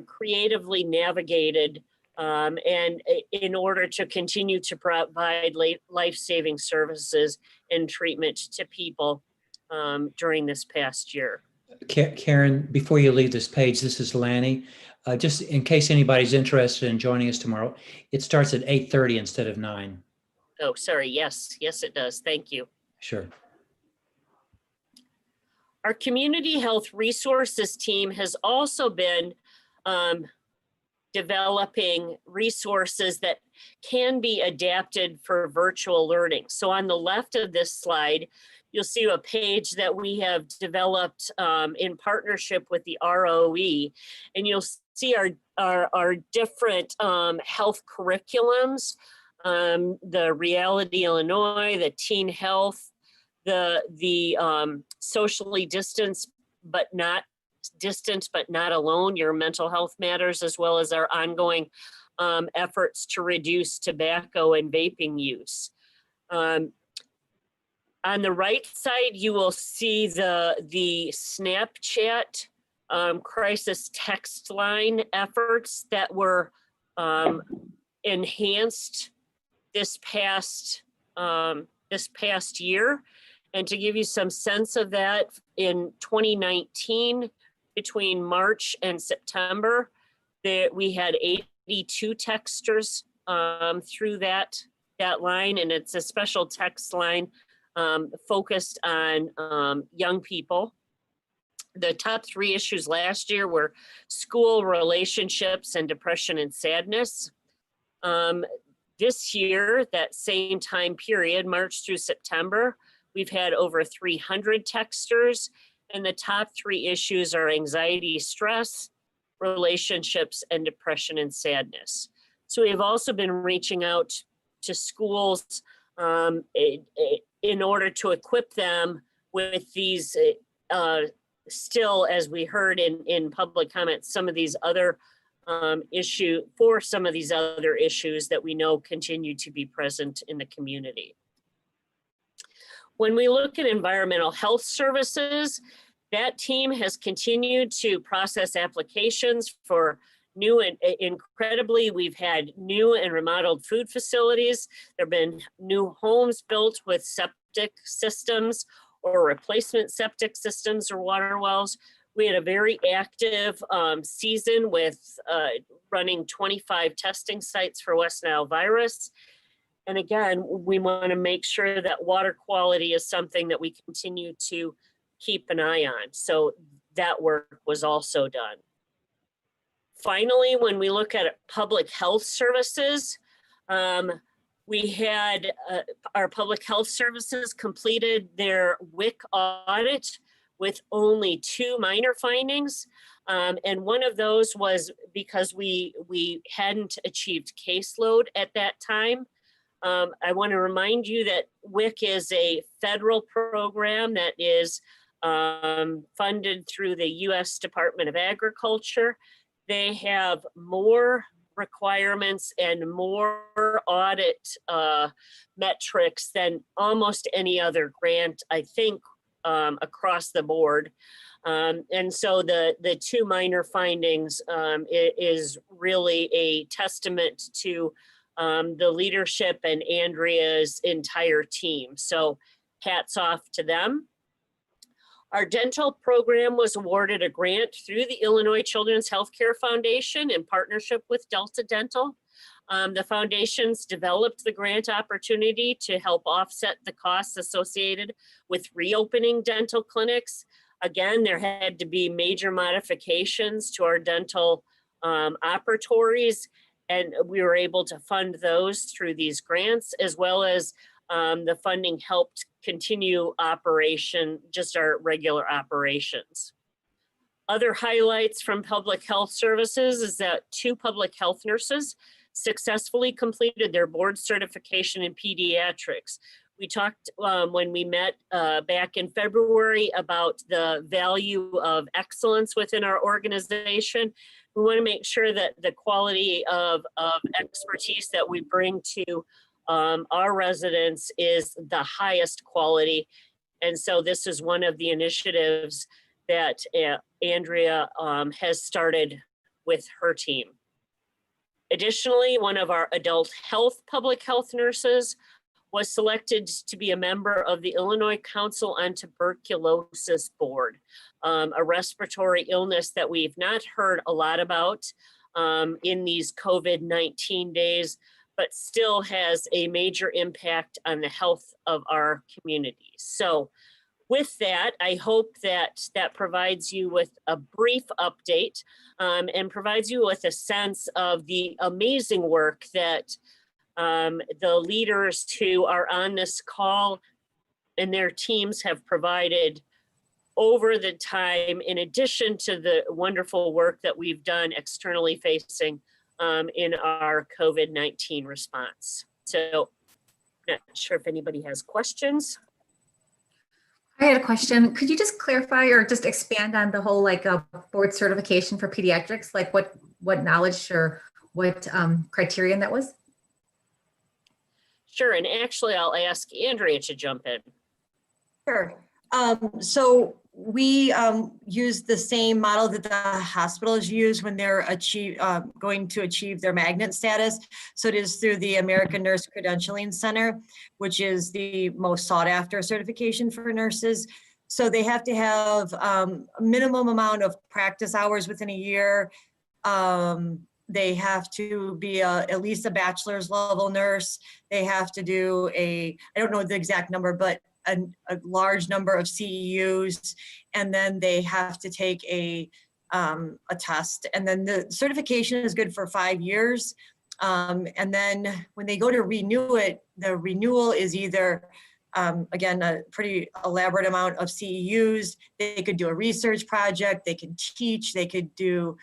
creatively navigated and in order to continue to provide life-saving services and treatment to people during this past year. Karen, before you leave this page, this is Lanny. Just in case anybody's interested in joining us tomorrow, it starts at 8:30 instead of 9. Oh, sorry. Yes, it does. Thank you. Sure. Our community health resources team has also been developing resources that can be adapted for virtual learning. So on the left of this slide, you'll see a page that we have developed in partnership with the ROE, and you'll see our different health curriculums, the Reality Illinois, the Teen Health, the socially distanced but not alone, your mental health matters, as well as our ongoing efforts to reduce tobacco and vaping use. On the right side, you will see the Snapchat crisis text line efforts that were enhanced this past year. And to give you some sense of that, in 2019, between March and September, we had 82 texters through that line, and it's a special text line focused on young people. The top 3 issues last year were school, relationships, and depression and sadness. This year, that same time period, March through September, we've had over 300 texters, and the top 3 issues are anxiety, stress, relationships, and depression and sadness. So we've also been reaching out to schools in order to equip them with these, still, as we heard in public comments, some of these other some of these other issues that we know continue to be present in the community. When we look at environmental health services, that team has continued to process applications for new and incredibly, we've had new and remodeled food facilities. There have been new homes built with septic systems or replacement septic systems or water wells. We had a very active season with running 25 testing sites for West Nile virus. And again, we want to make sure that water quality is something that we continue to keep an eye on. So that work was also done. Finally, when we look at public health services, we had our public health services completed their WIC audit with only 2 minor findings. And one of those was because we hadn't achieved caseload at that time. I want to remind you that WIC is a federal program that is funded through the U.S. Department of Agriculture. They have more requirements and more audit metrics than almost any other grant, I think, across the board. And so the 2 minor findings is really a testament to the leadership and Andrea's entire team. So hats off to them. Our dental program was awarded a grant through the Illinois Children's Healthcare Foundation in partnership with Delta Dental. The foundations developed the grant opportunity to help offset the costs associated with reopening dental clinics. Again, there had to be major modifications to our dental operatories, and we were able to fund those through these grants, as well as the funding helped continue operation, just our regular operations. Other highlights from public health services is that 2 public health nurses successfully completed their board certification in pediatrics. We talked when we met back in February about the value of excellence within our organization. We want to make sure that the quality of expertise that we bring to our residents is the highest quality. And so this is one of the initiatives that Andrea has started with her team. Additionally, one of our adult health public health nurses was selected to be a member of the Illinois Council on Tuberculosis Board, a respiratory illness that we've not heard a lot about in these COVID-19 days, but still has a major impact on the health of our communities. So with that, I hope that that provides you with a brief update and provides you with a sense of the amazing work that the leaders who are on this call and their teams have provided over the time, in addition to the wonderful work that we've done externally facing in our COVID-19 response. So not sure if anybody has questions. I had a question. Could you just clarify or just expand on the whole board certification for pediatrics? Like what knowledge or what criterion that was? Sure, and actually I'll ask Andrea to jump in. Sure. So we use the same model that the hospitals use when they're going to achieve their magnet status. So it is through the American Nurse Credentialing Center, which is the most sought after certification for nurses. So they have to have a minimum amount of practice hours within a year. They have to be at least a bachelor's level nurse. They have to do I don't know the exact number, but a large number of CEUs, and then they have to take a test. And then the certification is good for 5 years. And then when they go to renew it, the renewal is either, again, a pretty elaborate amount of CEUs. They could do a research project, they can teach, they could do,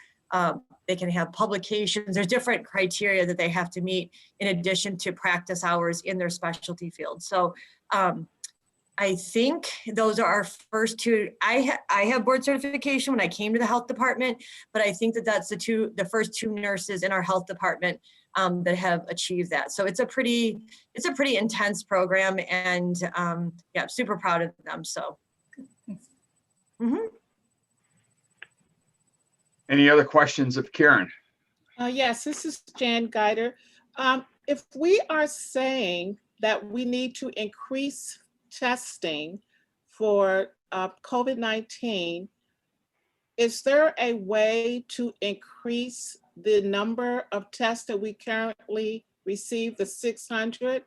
they can have publications. There's different criteria that they have to meet in addition to practice hours in their specialty field. So I think those are our first 2. I have board certification when I came to the health department, but I think that that's the first 2 nurses in our health department that have achieved that. So it's a pretty intense program, and yeah, I'm super proud of them. So. Mm-hmm. Any other questions of Karen? Yes, this is Jan Geider. If we are saying that we need to increase testing for COVID-19, is there a way to increase the number of tests that we currently receive, the 600,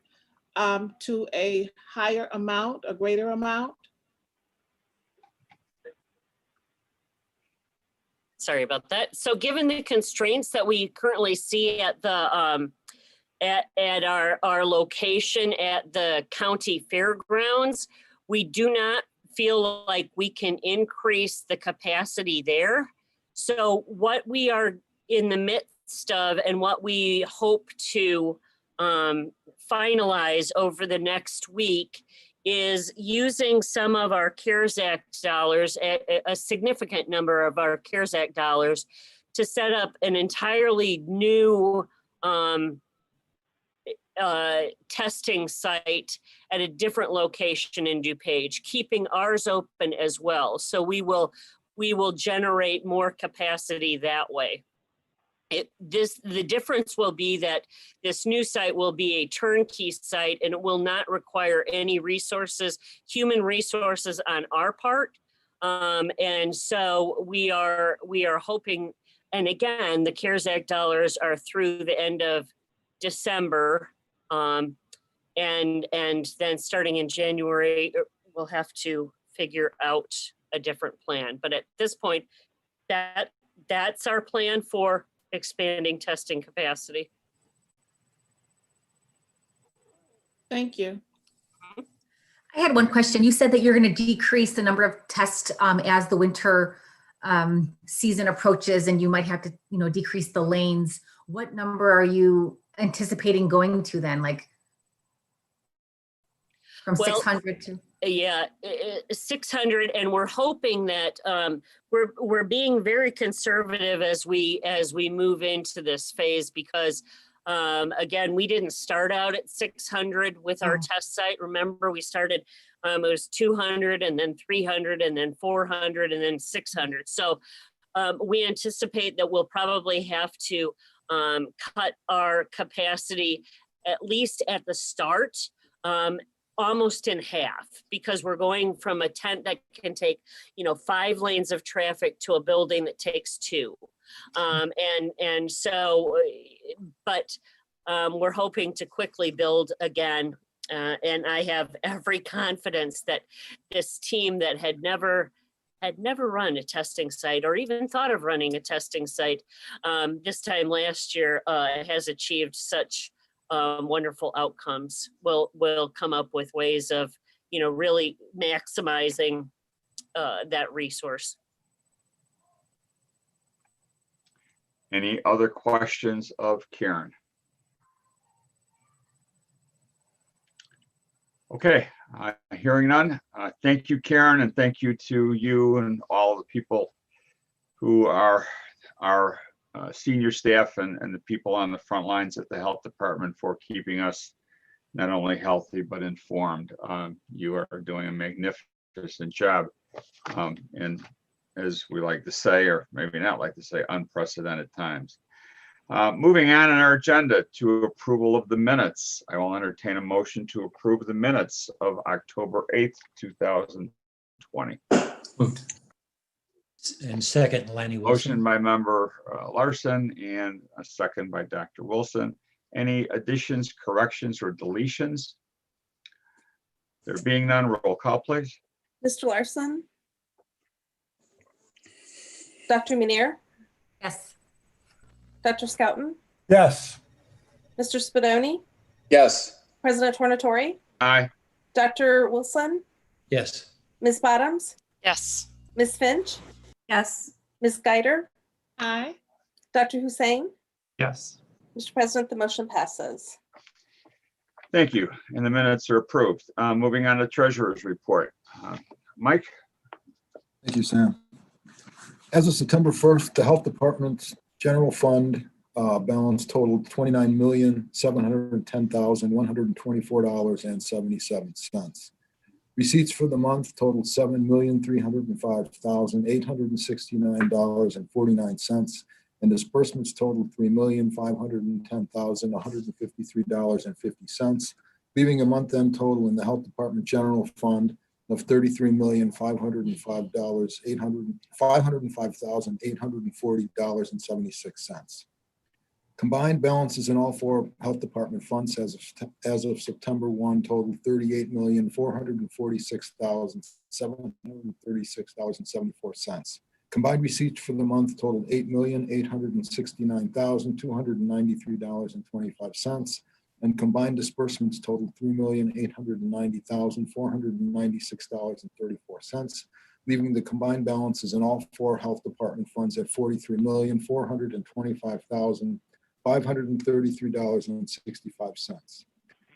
to a higher amount, a greater amount? Sorry about that. So given the constraints that we currently see at the at our location at the county fairgrounds, we do not feel like we can increase the capacity there. So what we are in the midst of and what we hope to finalize over the next week is using some of our CARES Act dollars, a significant number of our CARES Act dollars, to set up an entirely new testing site at a different location in DuPage, keeping ours open as well. So we will generate more capacity that way. The difference will be that this new site will be a turnkey site, and it will not require any resources, human resources on our part. And so we are hoping, and again, the CARES Act dollars are through the end of December. And then starting in January, we'll have to figure out a different plan. But at this point, that's our plan for expanding testing capacity. Thank you. I had one question. You said that you're going to decrease the number of tests as the winter season approaches, and you might have to, decrease the lanes. What number are you anticipating going to then? Like from 600 to? Yeah, 600, and we're hoping that we're being very conservative as we move into this phase, because again, we didn't start out at 600 with our test site. Remember, we started it was 200, and then 300, and then 400, and then 600. So we anticipate that we'll probably have to cut our capacity, at least at the start, almost in half, because we're going from a tent that can take 5 lanes of traffic to a building that takes 2. And so, but we're hoping to quickly build again. And I have every confidence that this team that had never run a testing site or even thought of running a testing site this time last year has achieved such wonderful outcomes. We'll come up with ways of, really maximizing that resource. Any other questions of Karen? Okay, hearing none. Thank you, Karen, and thank you to you and all the people who are our senior staff and the people on the front lines at the health department for keeping us not only healthy but informed. You are doing a magnificent job, and as we like to say, or maybe not like to say, unprecedented times. Moving on our agenda to approval of the minutes. I will entertain a motion to approve the minutes of October 8th, 2020. Moved. And second, Lanny Wilson. Motion by member Larson and a second by Dr. Wilson. Any additions, corrections, or deletions? There being none, roll call, please. Mr. Larson? Dr. Munier? Yes. Dr. Scouten? Yes. Mr. Spadoni? Yes. President Tornatore? Aye. Dr. Wilson? Yes. Ms. Bottoms? Yes. Ms. Finch? Yes. Ms. Geider? Aye. Dr. Hussein? Yes. Mr. President, the motion passes. Thank you. And the minutes are approved. Moving on to treasurer's report. Mike? Thank you, Sam. As of September 1st, the health department's general fund balance totaled $29,710,124.77. Receipts for the month totaled $7,305,869.49, and disbursements totaled $3,510,153.50, leaving a month-end total in the health department general fund of $33,505,840.76. Combined balances in all 4 health department funds as of September 1 totaled $38,446,736.74. Combined receipts for the month totaled $8,869,293.25, and combined disbursements totaled $3,890,496.34, leaving the combined balances in all 4 health department funds at $43,425,533.65.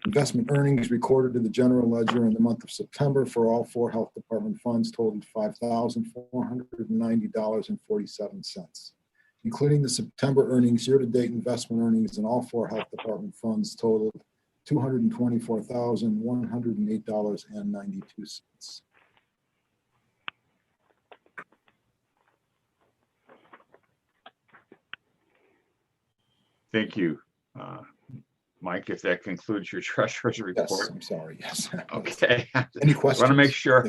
Investment earnings recorded in the general ledger in the month of September for all 4 health department funds totaled $5,490.47. Including the September earnings, year-to-date investment earnings in all 4 health department funds totaled $224,108.92. Thank you. Mike, if that concludes your treasurer's Yes, report. I'm sorry, yes. Okay. Any Want to questions? make sure.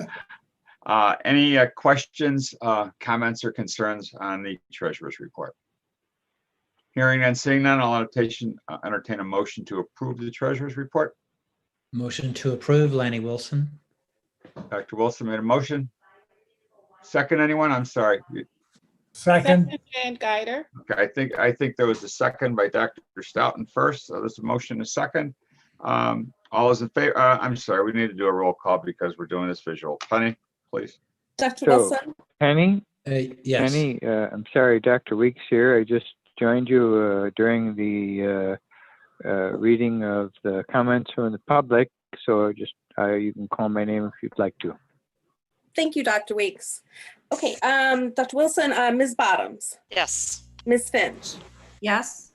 Yeah. Any questions, comments, or concerns on the treasurer's report? Hearing and seeing none, I'll entertain a motion to approve the treasurer's report. Motion to approve, Lanny Wilson. Dr. Wilson made a motion. Second, anyone? I'm sorry. Second, Jan Guider. Okay, I think there was a second by Dr. Stoughton first, so there's a motion, a second. All those in favor, I'm sorry, we need to do a roll call because we're doing this visual. Penny, please. Dr. So- Wilson, Penny, Yes. Penny, I'm sorry, Dr. Weeks here. I just joined you during the reading of the comments from the public. So just you can call my name if you'd like to. thank you, Dr. Weeks. Okay, Dr. Wilson, Ms. Bottoms, Yes. Ms. Finch, Yes.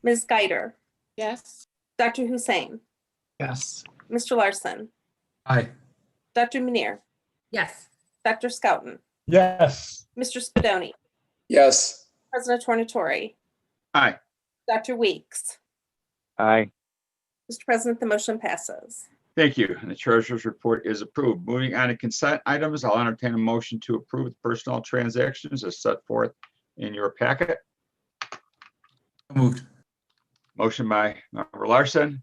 Ms. Guider, Yes. Dr. Hussein, Yes. Mr. Larson, Aye. Dr. Munir, Yes. Dr. Scouten, Yes. Mr. Spadoni, Yes. President Tornatore, Aye. Dr. Weeks. Aye. Mr. President, the motion passes. Thank you. And the treasurer's report is approved. Moving on to consent items, I'll entertain a motion to approve the personnel transactions as set forth in your packet. Moved. Motion by Member Larson,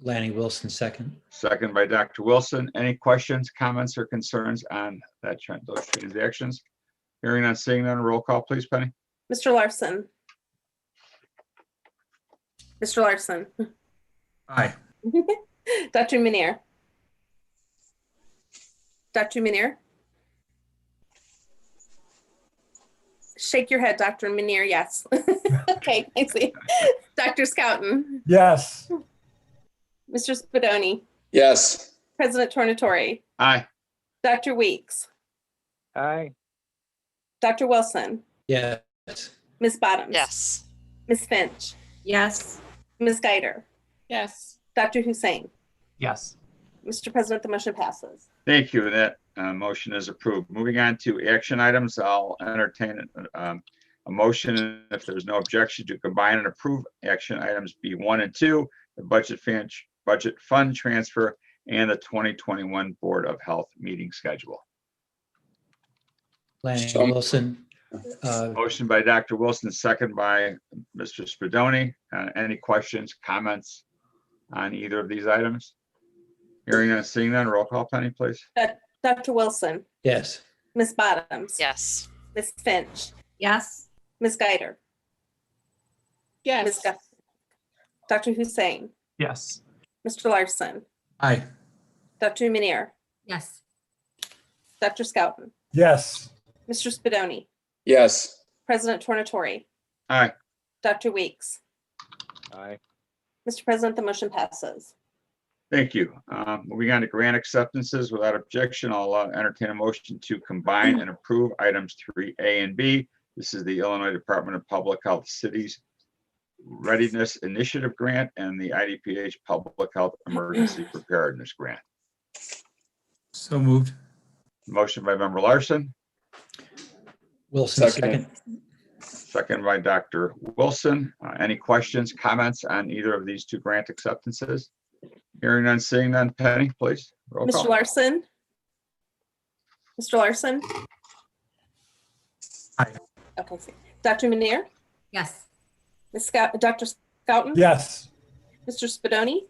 Lanny Wilson, second. second by Dr. Wilson. Any questions, comments, or concerns on those transactions? Hearing none, seeing none, roll call, please, Penny. Mr. Larson. Mr. Larson. Aye. Dr. Munir. Dr. Munir. Shake your head, Dr. Munir, yes. Okay, I see. Dr. Scouten, Yes. Mr. Spadoni, Yes. President Tornatore, Aye. Dr. Weeks, Aye. Dr. Wilson, Yes. Ms. Bottoms. Yes. Ms. Finch, Yes. Ms. Guider, Yes. Dr. Hussein. Yes. Mr. President, the motion passes. Thank you. That motion is approved. Moving on to action items, I'll entertain a motion if there's no objection to combine and approve action items B1 and 2, the budget fund transfer, and the 2021 Board of Health meeting schedule. Lanny So- Wilson. Motion by Dr. Wilson, second by Mr. Spadoni. Any questions, comments on either of these items? Hearing and seeing none, roll call, Penny, please. Dr. Wilson, Yes. Ms. Bottoms. Yes. Ms. Finch, Yes. Ms. Guider, Yes. Ms. Gus, Dr. Hussein, Yes. Mr. Larson, Aye. Dr. Munir, Yes. Dr. Scouten, Yes. Mr. Spadoni, Yes. President Tornatore, Aye. Dr. Weeks. Aye. Mr. President, the motion passes. Thank you. Moving on to grant acceptances, without objection, I'll entertain a motion to combine and approve items 3A and B. This is the Illinois Department of Public Health Cities Readiness Initiative Grant and the IDPH Public Health Emergency Preparedness Grant. So moved. Motion by Member Larson, Wilson, Second. second. second by Dr. Wilson. Any questions, comments on either of these two grant acceptances? Hearing none, seeing none. Penny, please. Roll Mr. call. Larson? Mr. Larson? Aye. Okay, Dr. Munir, Yes. Ms. Dr. Scouten? Yes. Mr. Spadoni,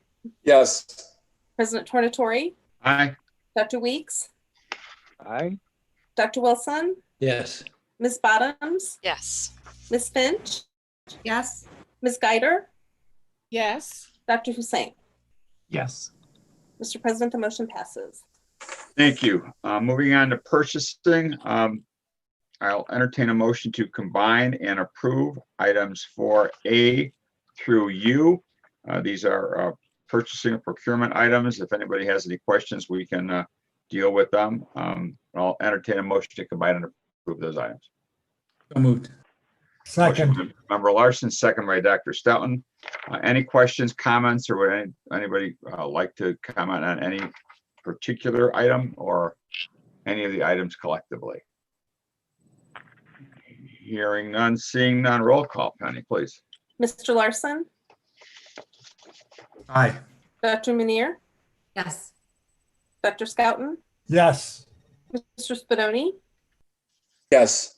Yes. President Tornatore, Aye. Dr. Weeks, Aye. Dr. Wilson, Yes. Ms. Bottoms, Yes. Ms. Finch, Yes. Ms. Guider, Yes. Dr. Hussein. Yes. Mr. President, the motion passes. Thank you. Moving on to purchasing, I'll entertain a motion to combine and approve items 4A through U. These are purchasing and procurement items. If anybody has any questions, we can deal with them. I'll entertain a motion to combine and approve those items. So moved. Motion Second. by Member Larson, second by Dr. Stoughton. Any questions, comments, or would anybody like to comment on any particular item or any of the items collectively? Hearing none, seeing none, roll call, Penny, please. Mr. Larson, Aye. Dr. Manir, Yes. Dr. Scouten, Yes. Mr. Spadoni, yes,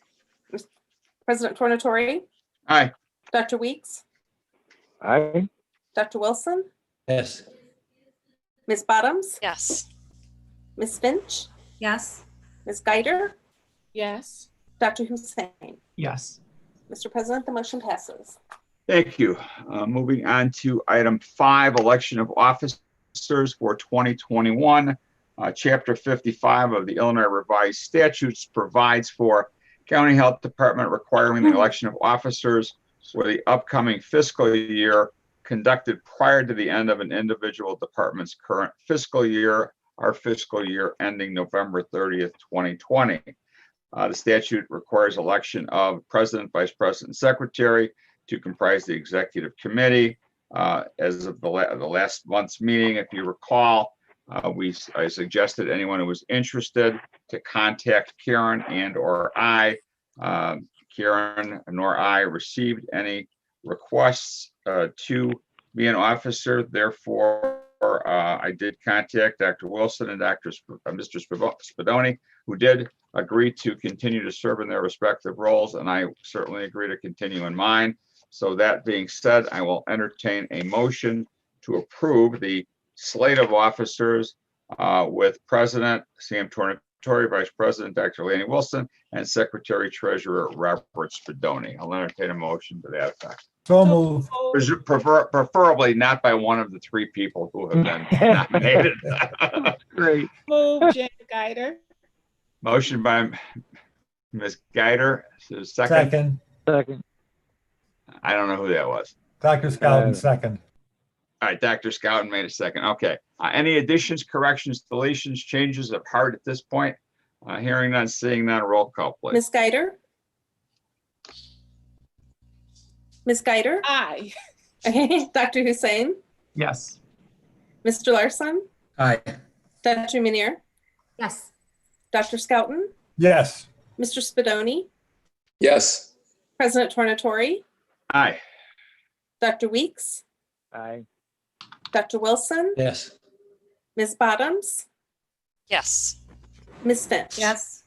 President Tornatore, Aye. Dr. Weeks, Aye. Dr. Wilson, Yes. Ms. Bottoms, Yes. Ms. Finch, Yes. Ms. Geider, Yes. Dr. Hussein. Yes. Mr. President, the motion passes. Thank you. Moving on to item 5, election of officers for 2021. Chapter 55 of the Illinois Revised Statutes provides for County Health Department requiring the election of officers for the upcoming fiscal year conducted prior to the end of an individual department's current fiscal year, our fiscal year ending November 30th, 2020. The statute requires election of president, vice president, and secretary to comprise the executive committee. As of the last month's meeting, if you recall, I suggested anyone who was interested to contact Karen and/or I. Karen nor I received any requests to be an officer. Therefore, I did contact Dr. Wilson and Mr. Spadoni, who did agree to continue to serve in their respective roles, and I certainly agree to continue in mine. So that being said, I will entertain a motion to approve the slate of officers with President Sam Tornatore, Vice President Dr. Lanny Wilson, and Secretary Treasurer Robert Spadoni. I'll entertain a motion to that effect. So moved. Preferably not by one of the 3 people who have been nominated. Great. Move Jan Geider. Motion by Ms. Geider. So second. Second. Second. I don't know who that was. Dr. Scouten, second. All right, Dr. Scouten made a second. Okay. Any additions, corrections, deletions, changes of heart at this point? Hearing none, seeing none, roll call, please. Ms. Geider? Ms. Geider? Aye. Dr. Hussein? Yes. Mr. Larson? Aye. Dr. Manir? Yes. Dr. Scouten? Yes. Mr. Spadoni? yes, President Tornatore? Aye. Dr. Weeks? Aye. Dr. Wilson? Yes. Ms. Bottoms? Yes. Ms. Finch? Yes.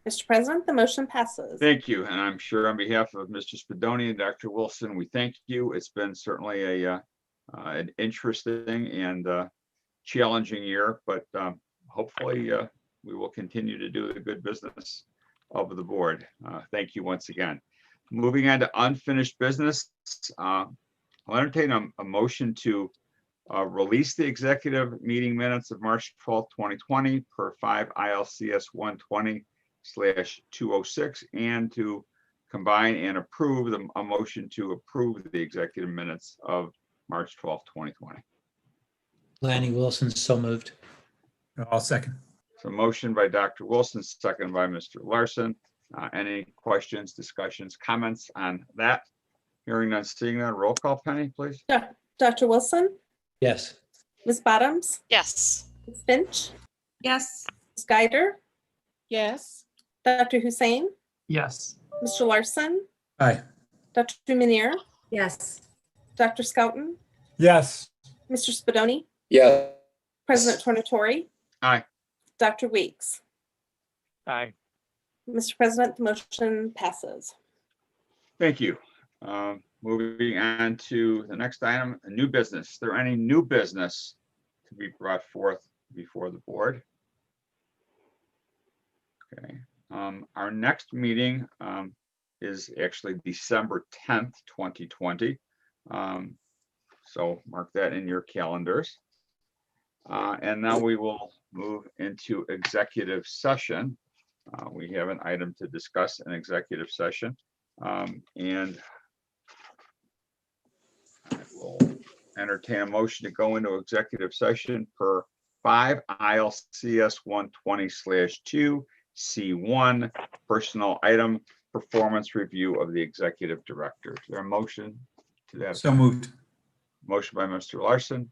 Mr. President, the motion passes. Thank you. And I'm sure on behalf of Mr. Spadoni and Dr. Wilson, we thank you. It's been certainly an interesting and challenging year, but hopefully we will continue to do the good business of the board. Thank you once again. Moving on to unfinished business, I'll entertain a motion to release the executive meeting minutes of March 12th, 2020 per 5 ILCS 120/206 and to combine and approve a motion to approve the executive minutes of March 12th, 2020. Lanny Wilson, so moved. I'll second. So motion by Dr. Wilson, second by Mr. Larson. Any questions, discussions, comments on that? Hearing none, seeing none, roll call, Penny, please. Dr. Wilson? Yes. Ms. Bottoms? Yes. Ms. Finch? Yes. Ms. Geider? Yes. Dr. Hussein? Yes. Mr. Larson? Aye. Dr. Manir? Yes. Dr. Scouten? Yes. Mr. Spadoni? yes, President Tornatore? Aye. Dr. Weeks? Aye. Mr. President, the motion passes. Thank you. Moving on to the next item, new business. Is there any new business to be brought forth before the board? Okay. Our next meeting is actually December 10th, 2020. So mark that in your calendars. And now we will move into executive session. We have an item to discuss in executive session. And I will entertain a motion to go into executive session per 5 ILCS 120/2 C1 personal item performance review of the executive director. Is there a motion to that? So moved. Motion by Mr. Larson,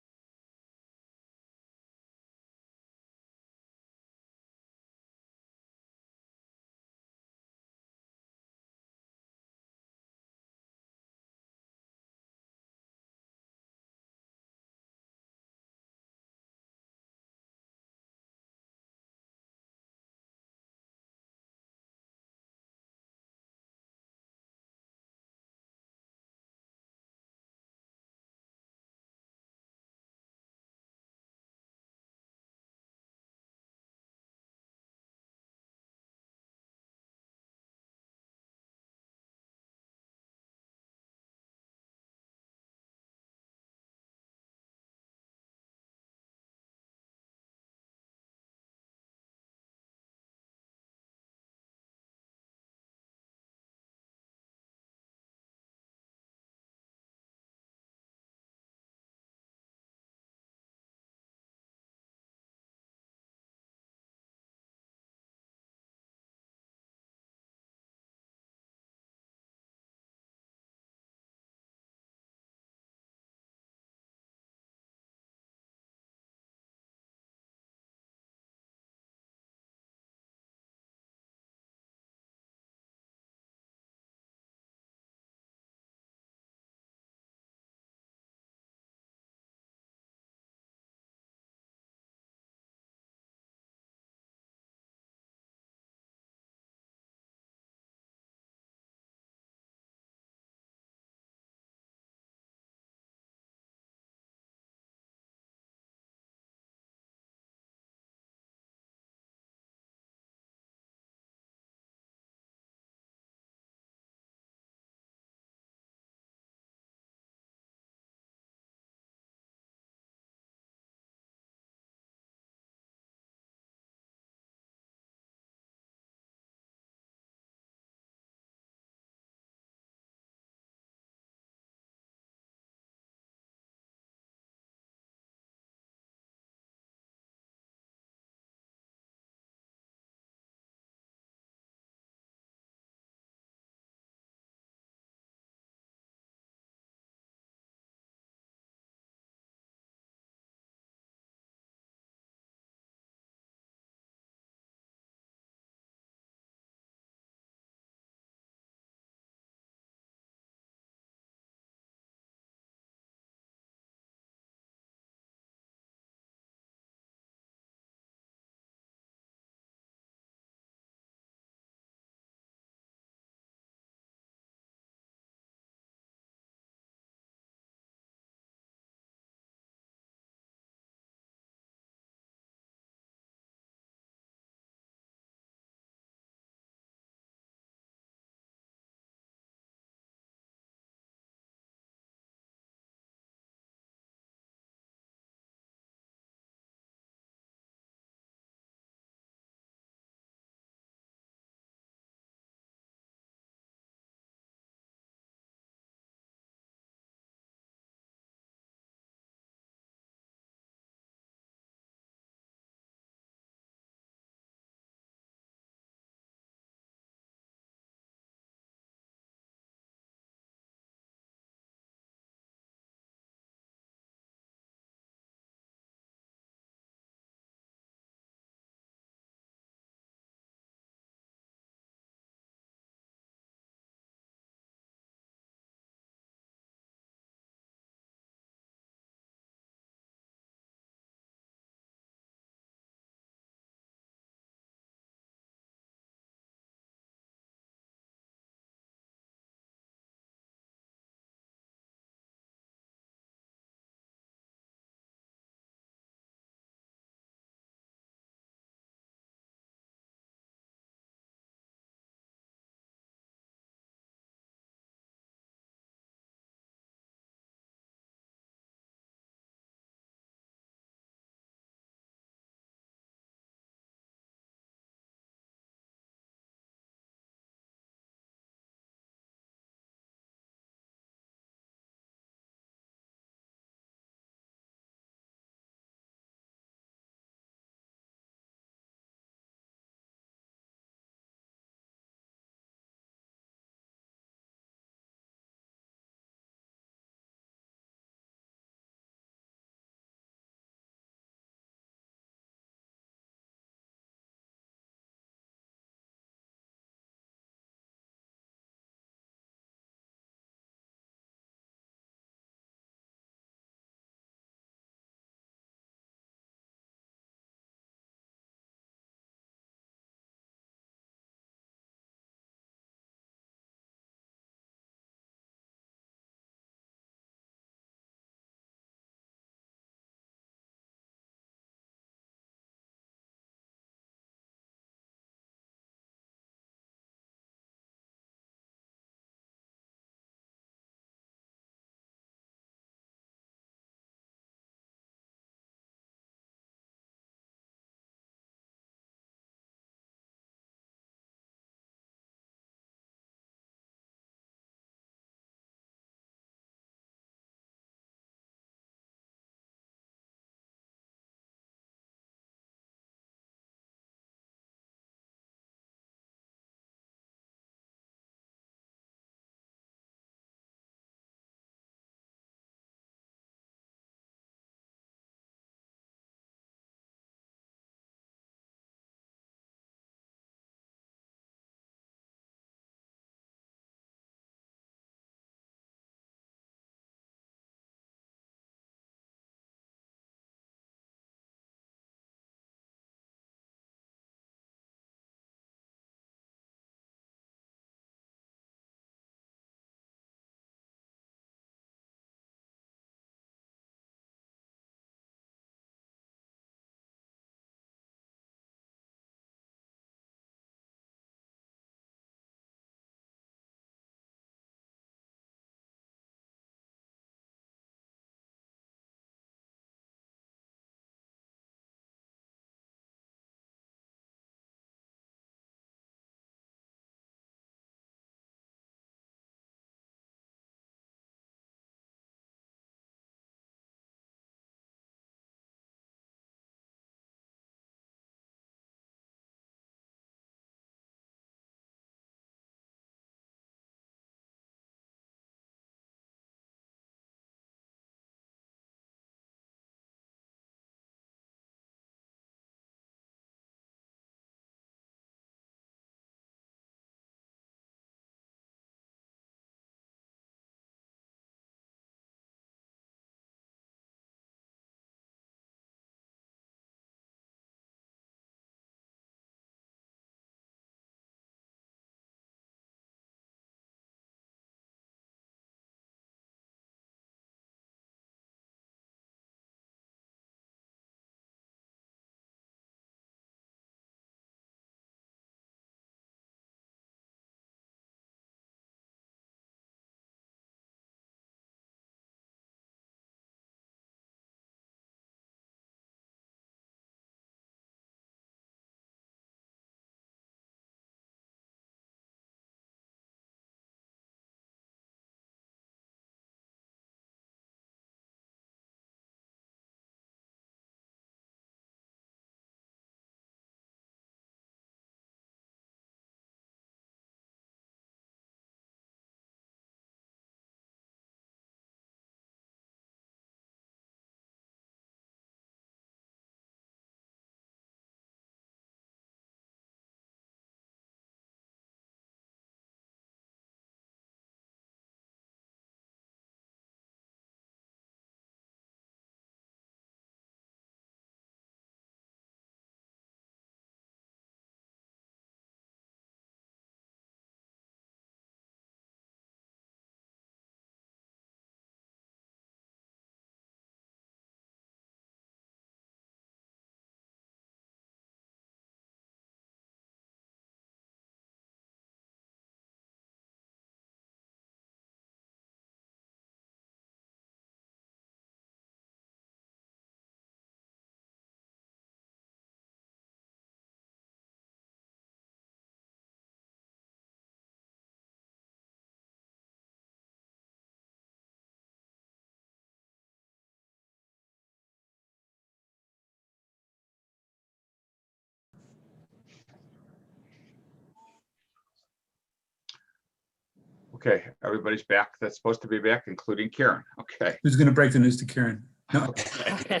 Okay, everybody's back. That's supposed to be back, including Karen. Okay. Who's going to break the news to Karen? No. Okay.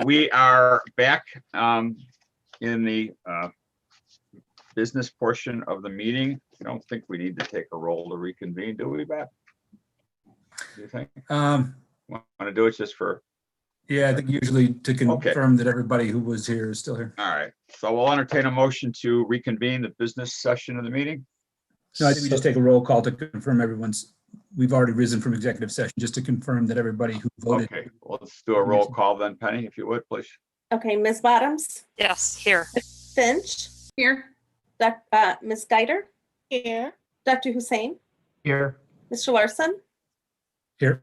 We are back in the business portion of the meeting. I don't think we need to take a roll to reconvene, do we, Beth? Do you think? Want to do it just for? Yeah, I think usually to confirm that everybody who was here is still here. All right, so we'll entertain a motion to reconvene the business session of the meeting. No, I think we just take a roll call to confirm we've already risen from executive session, just to confirm that everybody who voted. Okay, well, let's do a roll call then, Penny, if you would, please. Okay, Ms. Bottoms, Yes, here. Finch, Here. Ms. Geider, Here. Dr. Hussein, Here. Mr. Larson, Here.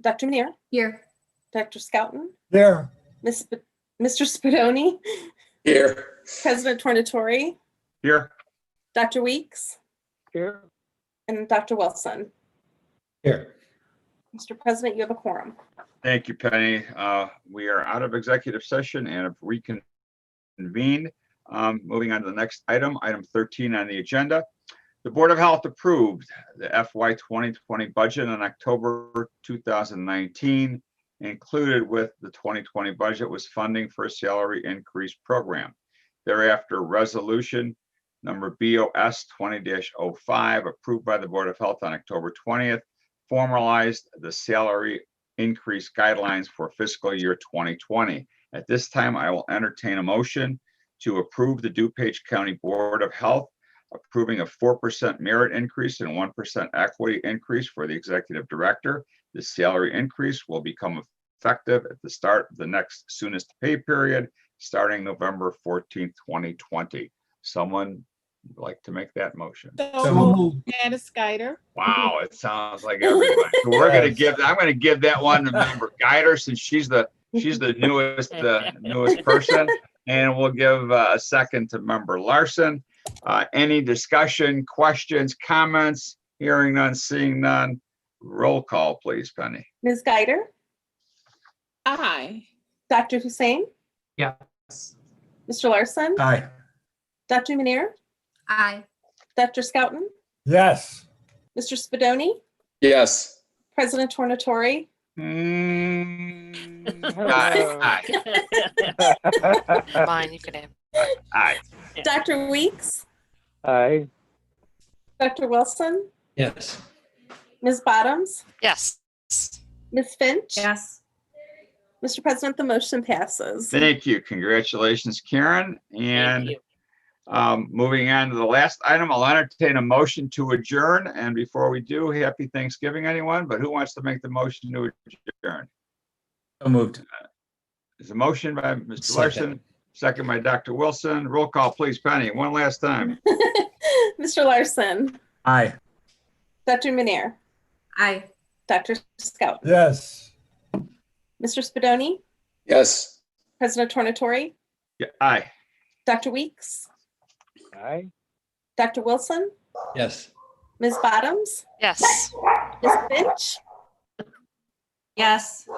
Dr. Manir, Here. Dr. Scouten, There. Mr. Spadoni, Here. President Tornatori, Here. Dr. Weeks, Here. and Dr. Wilson. Here. Mr. President, you have a quorum. Thank you, Penny. We are out of executive session and have reconvened. Moving on to the next item, item 13 on the agenda. The Board of Health approved the FY 2020 budget in October 2019. Included with the 2020 budget was funding for a salary increase program. Thereafter, resolution number BOS 20-05, approved by the Board of Health on October 20th, formalized the salary increase guidelines for fiscal year 2020. At this time, I will entertain a motion to approve the DuPage County Board of Health approving a 4% merit increase and 1% equity increase for the executive director. The salary increase will become effective at the start of the next soonest pay period, starting November 14th, 2020. Someone would like to make that motion? So moved. Janice Geider. Wow, it sounds like everybody. So we're gonna I'm gonna give that one to member Geider, since she's the newest person. And we'll give a second to member Larson. Any discussion, questions, comments? Hearing none, seeing none. Roll call, please, Penny. Ms. Geider, Aye. Dr. Hussein, Yes. Mr. Larson, Aye. Dr. Manir, Aye. Dr. Scouten, Yes. Mr. Spadoni, Yes. President Tornatori, Aye. Mine, you can have. Aye. Dr. Weeks, Aye. Dr. Wilson, Yes. Ms. Bottoms, Yes. Ms. Finch. Yes. Mr. President, the motion passes. Thank you. Congratulations, Karen. And you. moving on to the last item, I'll entertain a motion to adjourn. And before we do, happy Thanksgiving, anyone? But who wants to make the motion to adjourn? So moved. There's a motion by Mr. Second. Larson, second by Dr. Wilson. Roll call, please, Penny, one last time. Mr. Larson, Aye. Dr. Manir, Aye. Dr. Scout, Yes. Mr. Spadoni, Yes. President Tornatori, Yeah, aye. Dr. Weeks, Aye. Dr. Wilson, Yes. Ms. Bottoms, Yes. Ms. Finch, Yes.